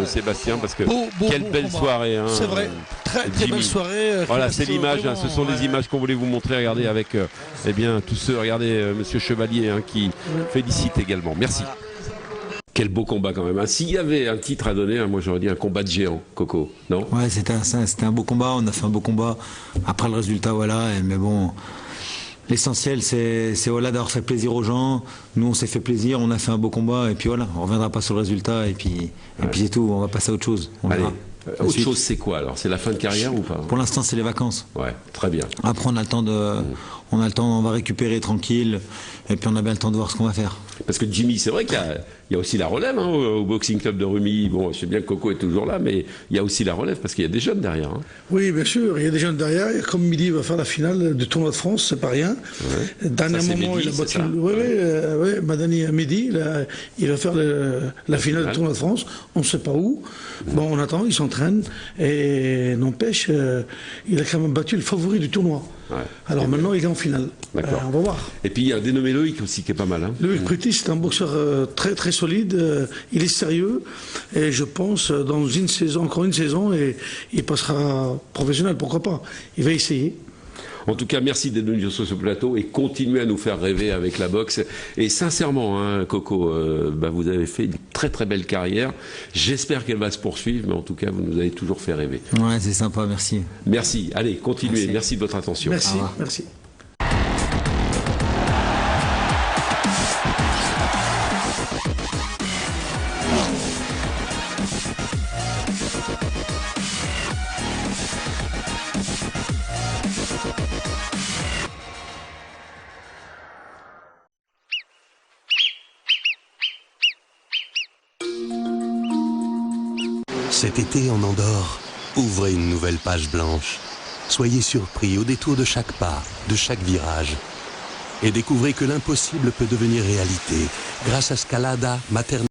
Sébastien, parce que quelle belle soirée. Hein, c'est vrai, très belle soirée. Voilà, c'est l'image, ce sont les images qu'on voulait vous montrer. Regardez avec tous ceux, regardez Monsieur Chevalier qui félicite également. Merci. Quel beau combat quand même. S'il y avait un titre à donner, moi j'aurais dit un combat de géant, Coco, non? Ouais, c'était un beau combat, on a fait un beau combat. Après le résultat, voilà, mais bon, L'essentiel, c'est voilà, d'avoir fait plaisir aux gens. Nous, on s'est fait plaisir, on a fait un beau combat, et puis voilà, on ne reviendra pas sur le résultat, et puis c'est tout, on va passer à autre chose. On Allez, verra. autre chose, c'est quoi alors? C'est la fin de carrière ou pas? Pour l'instant, c'est les vacances. Ouais, très bien. Après, on a le temps, on va récupérer tranquille, et puis on a bien le temps de voir ce qu'on va faire. Parce que Jimmy, c'est vrai qu'il y a aussi la relève hein, au Boxing Club de Rumi. Bon, je sais bien que Coco est toujours là, mais il y a aussi la relève parce qu'il y a des jeunes derrière. Hein. Oui, bien sûr, il y a des jeunes derrière. Comme Midi va faire la finale du tournoi de France, c'est pas rien. Ouais. Dernier moment, il a battu. Oui, Madani Mehdi, il va faire la finale du tournoi de France. On ne sait pas où. Bon, on attend, il s'entraîne. Et n'empêche, il a quand même battu le favori du tournoi. Ouais. Alors maintenant, il est en finale. On va voir. Et puis il y a un dénommé Loïc aussi qui est pas mal. Hein. Loïc Prétis, c'est un boxeur très très solide. Il est sérieux. Et je pense, dans une saison, encore une saison, et il passera professionnel, pourquoi pas. Il va essayer. En tout cas, merci d'être venu sur ce plateau et continuez à nous faire rêver avec la boxe. Et sincèrement, hein, Coco, vous avez fait une très très belle carrière. J'espère qu'elle va se poursuivre, mais en tout cas, vous nous avez toujours fait rêver. Ouais, c'est sympa, merci. Merci. Allez, continuez. Merci de votre attention. Merci, merci. Cet été en Andorre, ouvrez une nouvelle page blanche. Soyez surpris au détour de chaque pas, de chaque virage. Et découvrez que l'impossible peut devenir réalité grâce à Scalada Mater